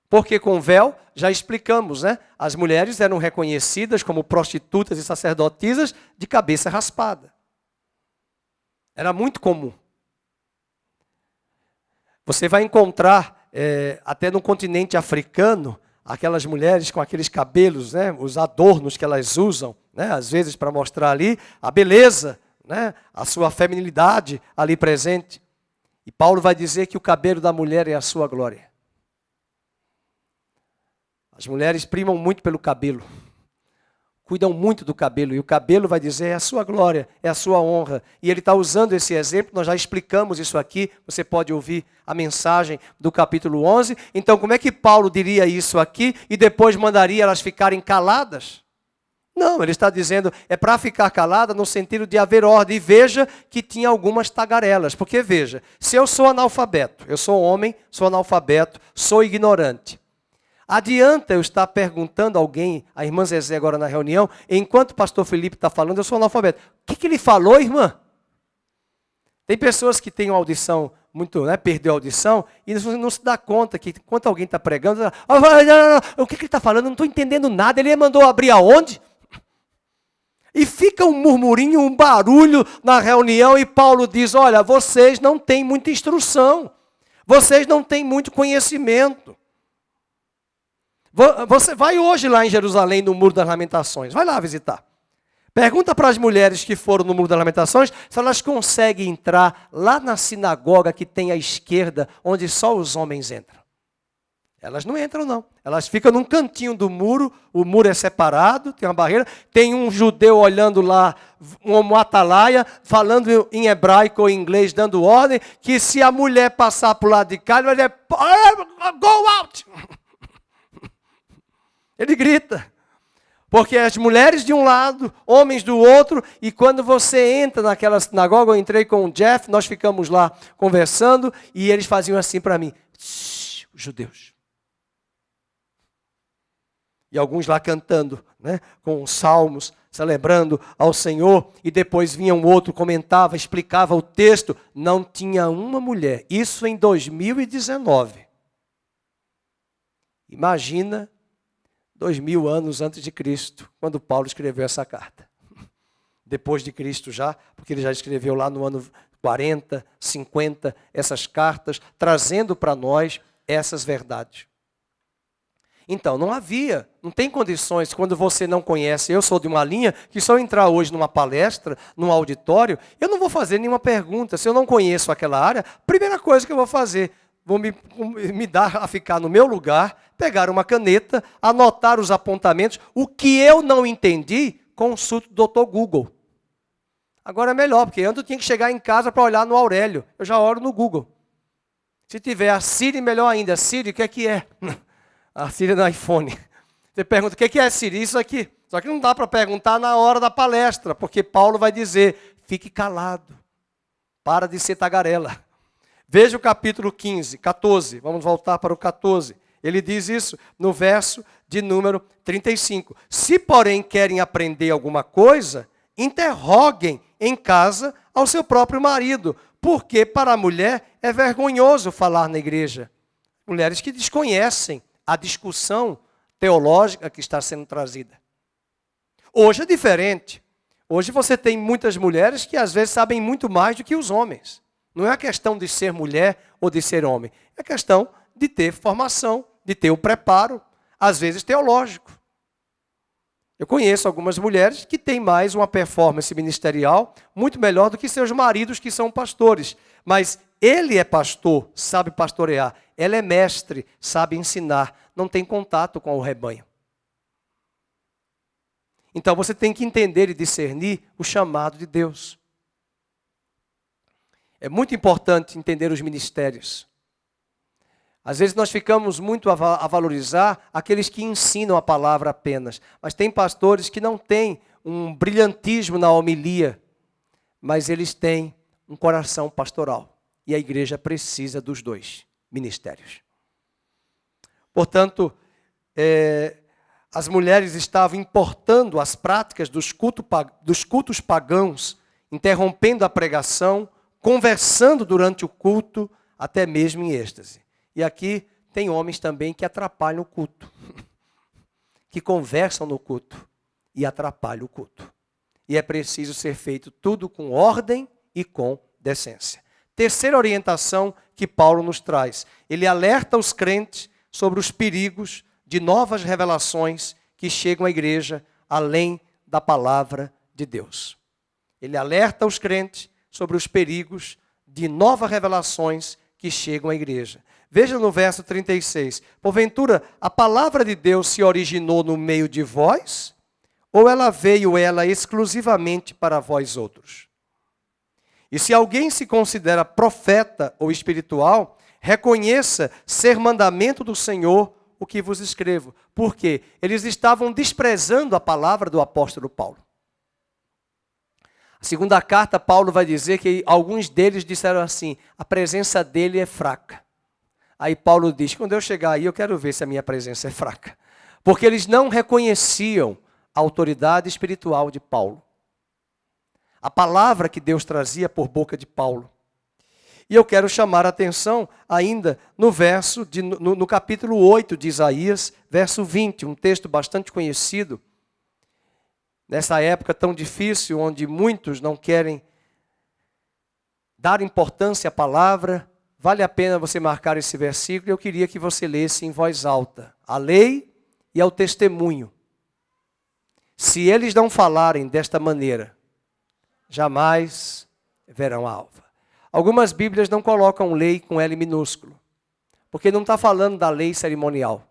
Porque com véu, já explicamos, né? As mulheres eram reconhecidas como prostitutas e sacerdotisas de cabeça raspada. Era muito comum. Você vai encontrar, até no continente africano, aquelas mulheres com aqueles cabelos, né? Os adornos que elas usam, né? Às vezes para mostrar ali a beleza, né? A sua feminilidade ali presente. E Paulo vai dizer que o cabelo da mulher é a sua glória. As mulheres primam muito pelo cabelo, cuidam muito do cabelo, e o cabelo vai dizer é a sua glória, é a sua honra. E ele está usando esse exemplo, nós já explicamos isso aqui, você pode ouvir a mensagem do capítulo 11. Então como é que Paulo diria isso aqui e depois mandaria elas ficarem caladas? Não, ele está dizendo, é para ficar calada no sentido de haver ordem. E veja que tinha algumas tagarelas, porque veja, se eu sou analfabeto, eu sou homem, sou analfabeto, sou ignorante. Adianta eu estar perguntando a alguém, a irmã Zezé agora na reunião, enquanto o pastor Felipe está falando, eu sou analfabeto. O que ele falou, irmã? Tem pessoas que têm uma audição muito, né, perdeu a audição, e não se dá conta que enquanto alguém está pregando, o que ele está falando? Eu não estou entendendo nada, ele mandou abrir aonde? E fica um murmurinho, um barulho na reunião, e Paulo diz, olha, vocês não têm muita instrução, vocês não têm muito conhecimento. Você vai hoje lá em Jerusalém, no Muro das Lamentações. Vai lá visitar. Pergunta para as mulheres que foram no Muro das Lamentações se elas conseguem entrar lá na sinagoga que tem à esquerda, onde só os homens entram. Elas não entram, não. Elas ficam num cantinho do muro, o muro é separado, tem uma barreira, tem um judeu olhando lá, um atalaia, falando em hebraico ou em inglês, dando ordem, que se a mulher passar para o lado de cá, ele vai dizer, go out! Ele grita, porque as mulheres de um lado, homens do outro, e quando você entra naquela sinagoga, eu entrei com o Jeff, nós ficamos lá conversando, e eles faziam assim para mim, os judeus. E alguns lá cantando, né, com os salmos, celebrando ao Senhor. E depois vinha um outro, comentava, explicava o texto. Não tinha uma mulher. Isso em 2019. Imagina 2000 anos antes de Cristo, quando Paulo escreveu essa carta. Depois de Cristo já, porque ele já escreveu lá no ano 40, 50, essas cartas, trazendo para nós essas verdades. Então, não tem condições, quando você não conhece, eu sou de uma linha, que se eu entrar hoje numa palestra, num auditório, eu não vou fazer nenhuma pergunta. Se eu não conheço aquela área, primeira coisa que eu vou fazer, vou me dar a ficar no meu lugar, pegar uma caneta, anotar os apontamentos. O que eu não entendi, consulto o Dr. Google. Agora é melhor, porque antes eu tinha que chegar em casa para olhar no Aurélio. Eu já olho no Google. Se tiver a Siri, melhor ainda. Siri, o que é que é? A Siri no iPhone. Você pergunta, o que é Siri? Isso aqui. Só que não dá para perguntar na hora da palestra, porque Paulo vai dizer, fique calado. Para de ser tagarela. Veja o capítulo 14. Vamos voltar para o 14. Ele diz isso no verso de número 35. Se, porém, querem aprender alguma coisa, interroguem em casa ao seu próprio marido, porque para a mulher é vergonhoso falar na igreja. Mulheres que desconhecem a discussão teológica que está sendo trazida. Hoje é diferente. Hoje você tem muitas mulheres que às vezes sabem muito mais do que os homens. Não é a questão de ser mulher ou de ser homem. É questão de ter formação, de ter o preparo, às vezes teológico. Eu conheço algumas mulheres que têm mais uma performance ministerial muito melhor do que seus maridos que são pastores. Mas ele é pastor, sabe pastorear. Ela é mestre, sabe ensinar. Não tem contato com o rebanho. Então você tem que entender e discernir o chamado de Deus. É muito importante entender os ministérios. Às vezes nós ficamos muito a valorizar aqueles que ensinam a palavra apenas. Mas tem pastores que não têm um brilhantismo na homilia, mas eles têm um coração pastoral. E a igreja precisa dos dois ministérios. Portanto, as mulheres estavam importando as práticas dos cultos pagãos, interrompendo a pregação, conversando durante o culto, até mesmo em êxtase. E aqui tem homens também que atrapalham o culto, que conversam no culto e atrapalham o culto. E é preciso ser feito tudo com ordem e com decência. Terceira orientação que Paulo nos traz. Ele alerta os crentes sobre os perigos de novas revelações que chegam à igreja além da palavra de Deus. Ele alerta os crentes sobre os perigos de novas revelações que chegam à igreja. Veja no verso 36. Porventura, a palavra de Deus se originou no meio de vós? Ou ela veio exclusivamente para vós outros? E se alguém se considera profeta ou espiritual, reconheça ser mandamento do Senhor o que vos escrevo. Porque eles estavam desprezando a palavra do apóstolo Paulo. A segunda carta, Paulo vai dizer que alguns deles disseram assim, a presença dele é fraca. Aí Paulo diz, quando eu chegar aí, eu quero ver se a minha presença é fraca. Porque eles não reconheciam a autoridade espiritual de Paulo. A palavra que Deus trazia por boca de Paulo. E eu quero chamar a atenção ainda no capítulo 8 de Isaías, verso 20, um texto bastante conhecido. Nessa época tão difícil, onde muitos não querem dar importância à palavra, vale a pena você marcar esse versículo. Eu queria que você lesse em voz alta. A lei e ao testemunho. Se eles não falarem desta maneira, jamais verão a alva. Algumas Bíblias não colocam lei com L minúsculo, porque não está falando da lei cerimonial.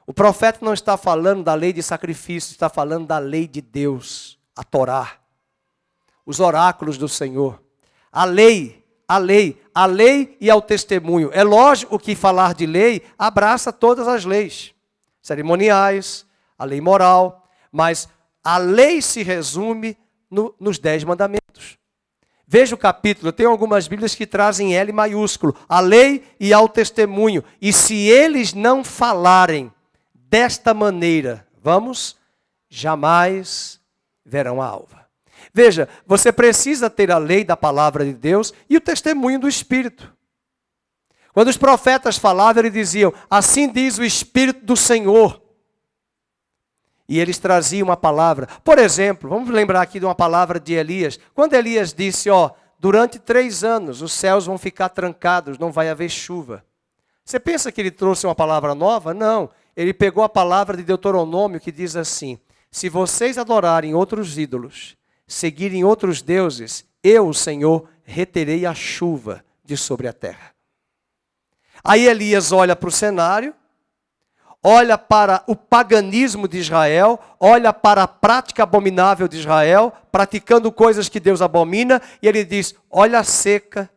O profeta não está falando da lei de sacrifício, está falando da lei de Deus, a Torá, os oráculos do Senhor. A lei e ao testemunho. É lógico que falar de lei abraça todas as leis cerimoniais, a lei moral, mas a lei se resume nos 10 mandamentos. Veja o capítulo, tem algumas Bíblias que trazem L maiúsculo, a lei e ao testemunho. E se eles não falarem desta maneira, jamais verão a alva. Veja, você precisa ter a lei da palavra de Deus e o testemunho do Espírito. Quando os profetas falavam, eles diziam, assim diz o Espírito do Senhor. E eles traziam uma palavra. Por exemplo, vamos lembrar aqui de uma palavra de Elias. Quando Elias disse, durante 3 anos os céus vão ficar trancados, não vai haver chuva. Você pensa que ele trouxe uma palavra nova? Não. Ele pegou a palavra de Deuteronômio que diz assim, se vocês adorarem outros ídolos, seguirem outros deuses, eu, o Senhor, reterei a chuva de sobre a terra. Aí Elias olha para o cenário, olha para o paganismo de Israel, olha para a prática abominável de Israel, praticando coisas que Deus abomina, e ele diz, olha a seca,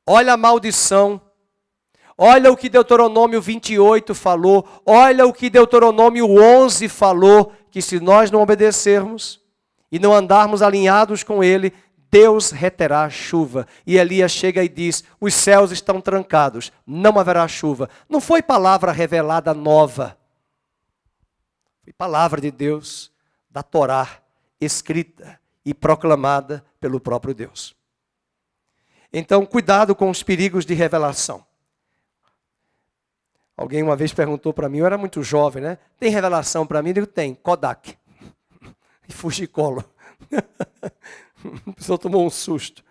olha a maldição, olha o que Deuteronômio 28 falou, olha o que Deuteronômio 11 falou, que se nós não obedecermos e não andarmos alinhados com ele, Deus reterá a chuva. E Elias chega e diz, os céus estão trancados, não haverá chuva. Não foi palavra revelada nova. Foi palavra de Deus, da Torá, escrita e proclamada pelo próprio Deus. Então, cuidado com os perigos de revelação. Alguém uma vez perguntou para mim, eu era muito jovem, né? Tem revelação para mim? Eu digo, tem, Kodak. E Fujicolo. A pessoa tomou um susto.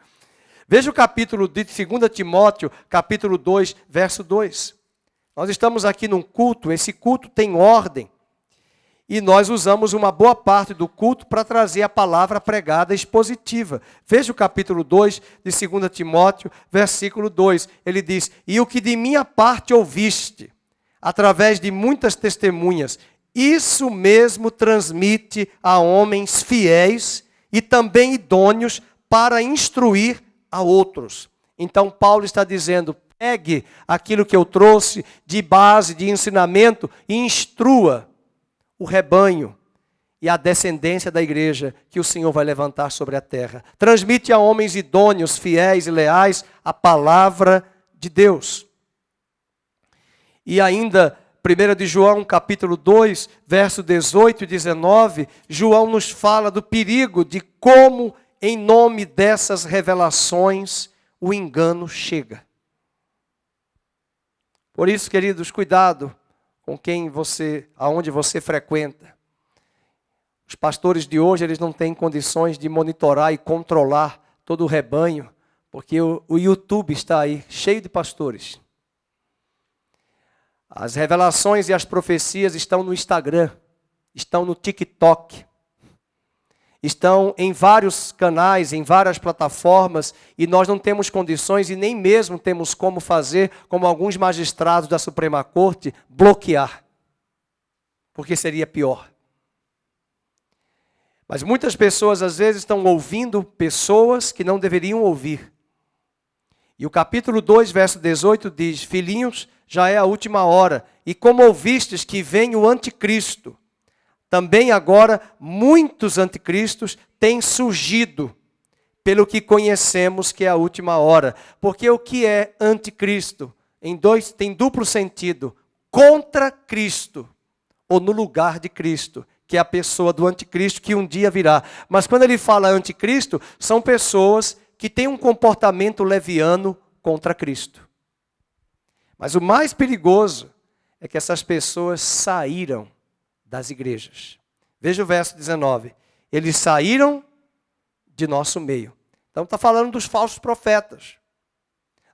Veja o capítulo de 2 Timóteo, capítulo 2, verso 2. Nós estamos aqui num culto, esse culto tem ordem. E nós usamos uma boa parte do culto para trazer a palavra pregada expositiva. Veja o capítulo 2 de 2 Timóteo, versículo 2. Ele diz, e o que de minha parte ouviste, através de muitas testemunhas, isso mesmo transmite a homens fiéis e também idôneos para instruir a outros. Então Paulo está dizendo, pegue aquilo que eu trouxe de base, de ensinamento e instrua o rebanho e a descendência da igreja que o Senhor vai levantar sobre a terra. Transmite a homens idôneos, fiéis e leais a palavra de Deus. E ainda, 1 de João, capítulo 2, verso 18 e 19, João nos fala do perigo de como, em nome dessas revelações, o engano chega. Por isso, queridos, cuidado com aonde você frequenta. Os pastores de hoje, eles não têm condições de monitorar e controlar todo o rebanho, porque o YouTube está aí, cheio de pastores. As revelações e as profecias estão no Instagram, estão no TikTok, estão em vários canais, em várias plataformas, e nós não temos condições e nem mesmo temos como fazer, como alguns magistrados da Suprema Corte, bloquear, porque seria pior. Mas muitas pessoas às vezes estão ouvindo pessoas que não deveriam ouvir. E o capítulo 2, verso 18 diz, filhinhos, já é a última hora, e como ouvistes que vem o anticristo, também agora muitos anticristos têm surgido, pelo que conhecemos que é a última hora. Porque o que é anticristo? Tem duplo sentido, contra Cristo, ou no lugar de Cristo, que é a pessoa do anticristo que um dia virá. Mas quando ele fala anticristo, são pessoas que têm um comportamento leviano contra Cristo. Mas o mais perigoso é que essas pessoas saíram das igrejas. Veja o verso 19. Eles saíram de nosso meio. Então está falando dos falsos profetas,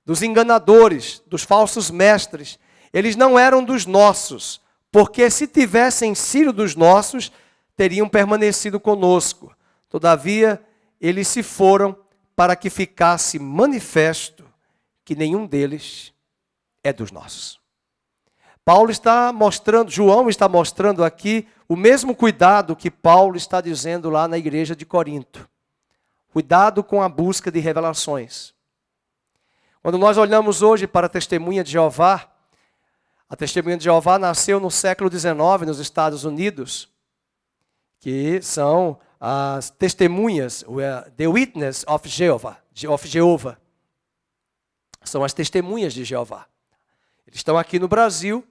dos enganadores, dos falsos mestres. Eles não eram dos nossos, porque se tivessem sido dos nossos, teriam permanecido conosco. Todavia, eles se foram para que ficasse manifesto que nenhum deles é dos nossos. João está mostrando aqui o mesmo cuidado que Paulo está dizendo lá na igreja de Corinto. Cuidado com a busca de revelações. Quando nós olhamos hoje para a Testemunha de Jeová, a Testemunha de Jeová nasceu no século XIX nos Estados Unidos, que são as testemunhas, the witness of Jehovah. São as testemunhas de Jeová. Eles estão aqui no Brasil,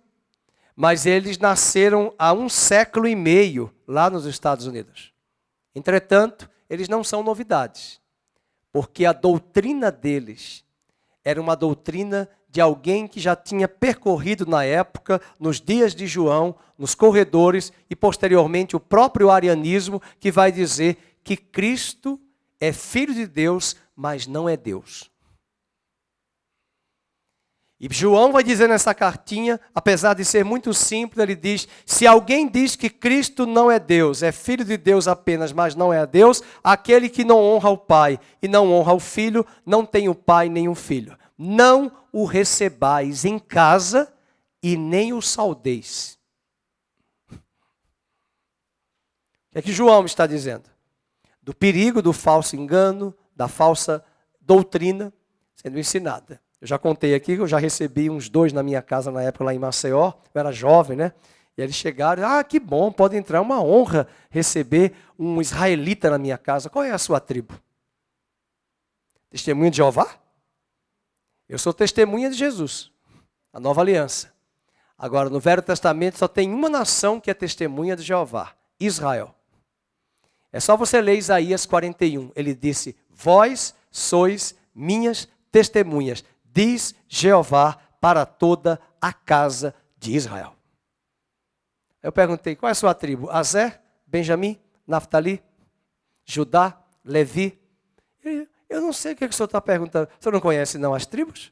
mas eles nasceram há 1 século e meio lá nos Estados Unidos. Entretanto, eles não são novidades, porque a doutrina deles era uma doutrina de alguém que já tinha percorrido na época, nos dias de João, nos corredores e posteriormente o próprio arianismo, que vai dizer que Cristo é filho de Deus, mas não é Deus. E João vai dizer nessa cartinha, apesar de ser muito simples, ele diz: se alguém diz que Cristo não é Deus, é filho de Deus apenas, mas não é Deus, aquele que não honra o Pai e não honra o Filho, não tem o Pai nem o Filho. Não o recebais em casa e nem o saudeis. O que é que João está dizendo? Do perigo do falso engano, da falsa doutrina sendo ensinada. Eu já contei aqui que eu já recebi uns 2 na minha casa na época lá em Maceió, eu era jovem, né? E eles chegaram, que bom, pode entrar, é uma honra receber um israelita na minha casa. Qual é a sua tribo? Testemunha de Jeová? Eu sou testemunha de Jesus, a nova aliança. Agora, no Velho Testamento só tem uma nação que é testemunha de Jeová, Israel. É só você ler Isaías 41. Ele disse: vós sois minhas testemunhas, diz Jeová para toda a casa de Israel. Eu perguntei: qual é a sua tribo? Aser, Benjamim, Naftali, Judá, Levi? Eu não sei o que o senhor está perguntando. O senhor não conhece não as tribos?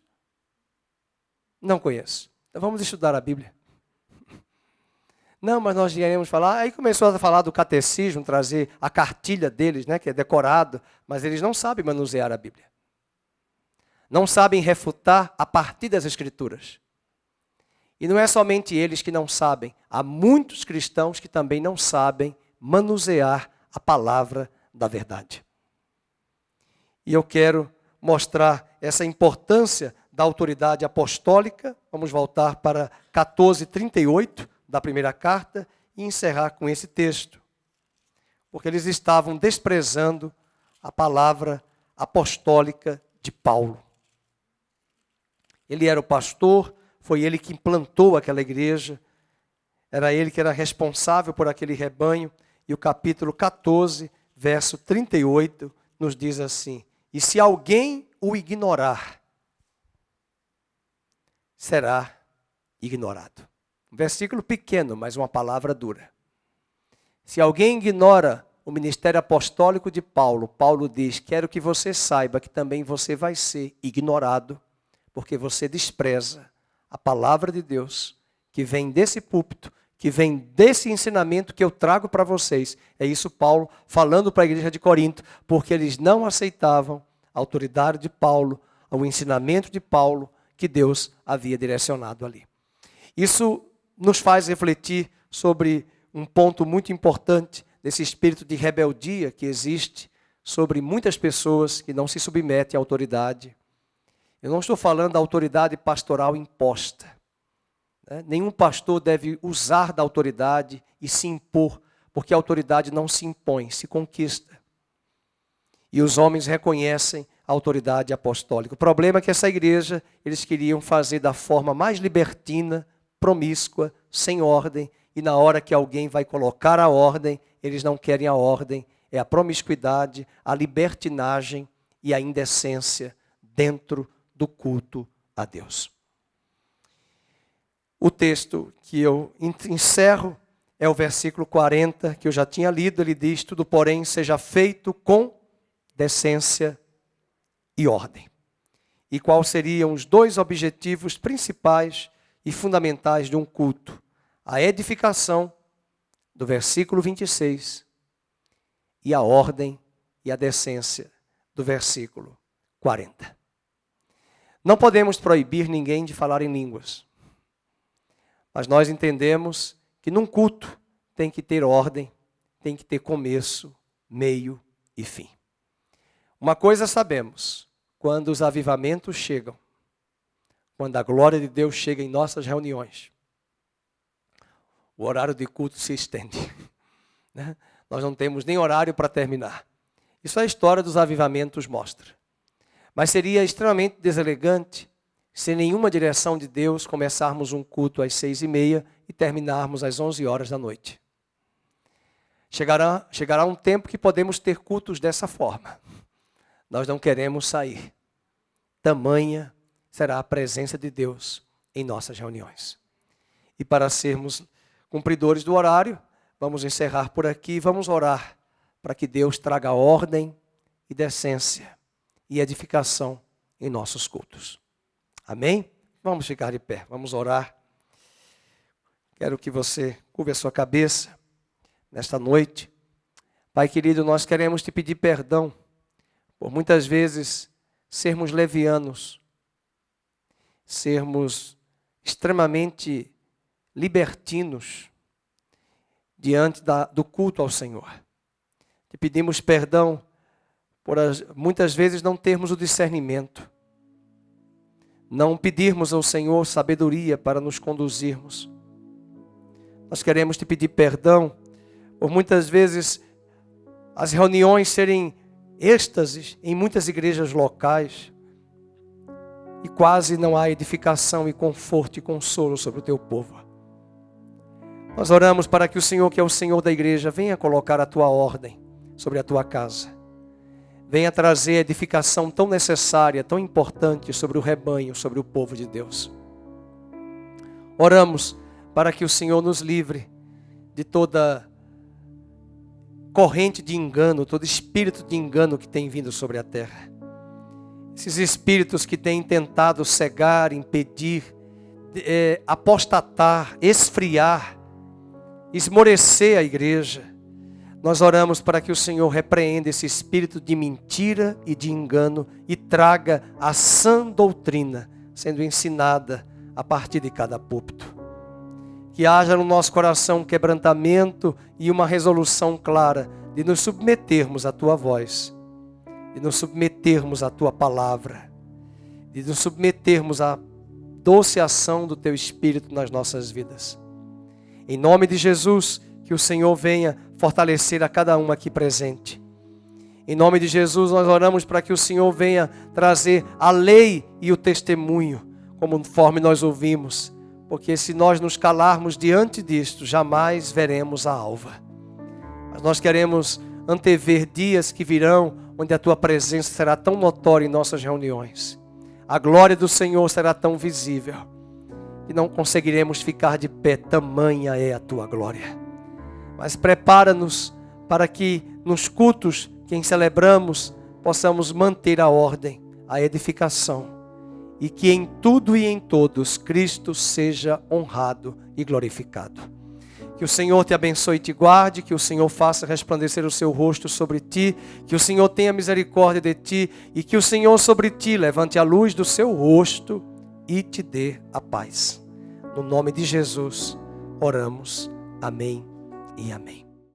Não conheço. Então vamos estudar a Bíblia. Não, mas nós iremos falar. Aí começou a falar do catecismo, trazer a cartilha deles, né, que é decorado, mas eles não sabem manusear a Bíblia. Não sabem refutar a partir das Escrituras. E não é somente eles que não sabem. Há muitos cristãos que também não sabem manusear a palavra da verdade. E eu quero mostrar essa importância da autoridade apostólica. Vamos voltar para 14:38 da primeira carta e encerrar com esse texto. Porque eles estavam desprezando a palavra apostólica de Paulo. Ele era o pastor, foi ele que implantou aquela igreja, era ele que era responsável por aquele rebanho. E o capítulo 14, verso 38, nos diz assim: e se alguém o ignorar, será ignorado. Um versículo pequeno, mas uma palavra dura. Se alguém ignora o ministério apostólico de Paulo, Paulo diz: quero que você saiba que também você vai ser ignorado, porque você despreza a palavra de Deus, que vem desse púlpito, que vem desse ensinamento que eu trago para vocês. É isso Paulo falando para a igreja de Corinto, porque eles não aceitavam a autoridade de Paulo, o ensinamento de Paulo, que Deus havia direcionado ali. Isso nos faz refletir sobre um ponto muito importante desse espírito de rebeldia que existe sobre muitas pessoas que não se submetem à autoridade. Eu não estou falando da autoridade pastoral imposta. Nenhum pastor deve usar da autoridade e se impor, porque a autoridade não se impõe, se conquista. E os homens reconhecem a autoridade apostólica. O problema é que essa igreja, eles queriam fazer da forma mais libertina, promíscua, sem ordem, e na hora que alguém vai colocar a ordem, eles não querem a ordem, é a promiscuidade, a libertinagem e a indecência dentro do culto a Deus. O texto que eu encerro é o versículo 40, que eu já tinha lido. Ele diz: tudo, porém, seja feito com decência e ordem. E quais seriam os 2 objetivos principais e fundamentais de um culto? A edificação, do versículo 26, e a ordem e a decência, do versículo 40. Não podemos proibir ninguém de falar em línguas, mas nós entendemos que num culto tem que ter ordem, tem que ter começo, meio e fim. Uma coisa sabemos: quando os avivamentos chegam, quando a glória de Deus chega em nossas reuniões, o horário de culto se estende. Nós não temos nem horário para terminar. Isso a história dos avivamentos mostra. Mas seria extremamente deselegante, sem nenhuma direção de Deus, começarmos um culto às 6:30 e terminarmos às 11 horas da noite. Chegará um tempo que podemos ter cultos dessa forma. Nós não queremos sair. Tamanha será a presença de Deus em nossas reuniões. E para sermos cumpridores do horário, vamos encerrar por aqui e vamos orar para que Deus traga ordem e decência e edificação em nossos cultos. Amém? Vamos ficar de pé, vamos orar. Quero que você curve a sua cabeça nesta noite. Pai querido, nós queremos te pedir perdão por muitas vezes sermos levianos, sermos extremamente libertinos diante do culto ao Senhor. Te pedimos perdão por muitas vezes não termos o discernimento, não pedirmos ao Senhor sabedoria para nos conduzirmos. Nós queremos te pedir perdão por muitas vezes as reuniões serem êxtases em muitas igrejas locais e quase não há edificação e conforto e consolo sobre o teu povo. Nós oramos para que o Senhor, que é o Senhor da igreja, venha colocar a tua ordem sobre a tua casa. Venha trazer a edificação tão necessária, tão importante sobre o rebanho, sobre o povo de Deus. Oramos para que o Senhor nos livre de toda corrente de engano, todo espírito de engano que tem vindo sobre a terra. Esses espíritos que têm tentado cegar, impedir, apostatar, esfriar, esmorecer a igreja. Nós oramos para que o Senhor repreenda esse espírito de mentira e de engano e traga a sã doutrina sendo ensinada a partir de cada púlpito. Que haja no nosso coração um quebrantamento e uma resolução clara de nos submetermos à tua voz, de nos submetermos à tua palavra, de nos submetermos à doce ação do teu Espírito nas nossas vidas. Em nome de Jesus, que o Senhor venha fortalecer a cada um aqui presente. Em nome de Jesus, nós oramos para que o Senhor venha trazer a lei e o testemunho, conforme nós ouvimos. Porque se nós nos calarmos diante disto, jamais veremos a alva. Mas nós queremos antever dias que virão, onde a tua presença será tão notória em nossas reuniões. A glória do Senhor será tão visível, que não conseguiremos ficar de pé, tamanha é a tua glória. Mas prepara-nos para que nos cultos que celebramos, possamos manter a ordem, a edificação, e que em tudo e em todos Cristo seja honrado e glorificado. Que o Senhor te abençoe e te guarde, que o Senhor faça resplandecer o seu rosto sobre ti, que o Senhor tenha misericórdia de ti e que o Senhor sobre ti levante a luz do seu rosto e te dê a paz. No nome de Jesus oramos. Amém e amém.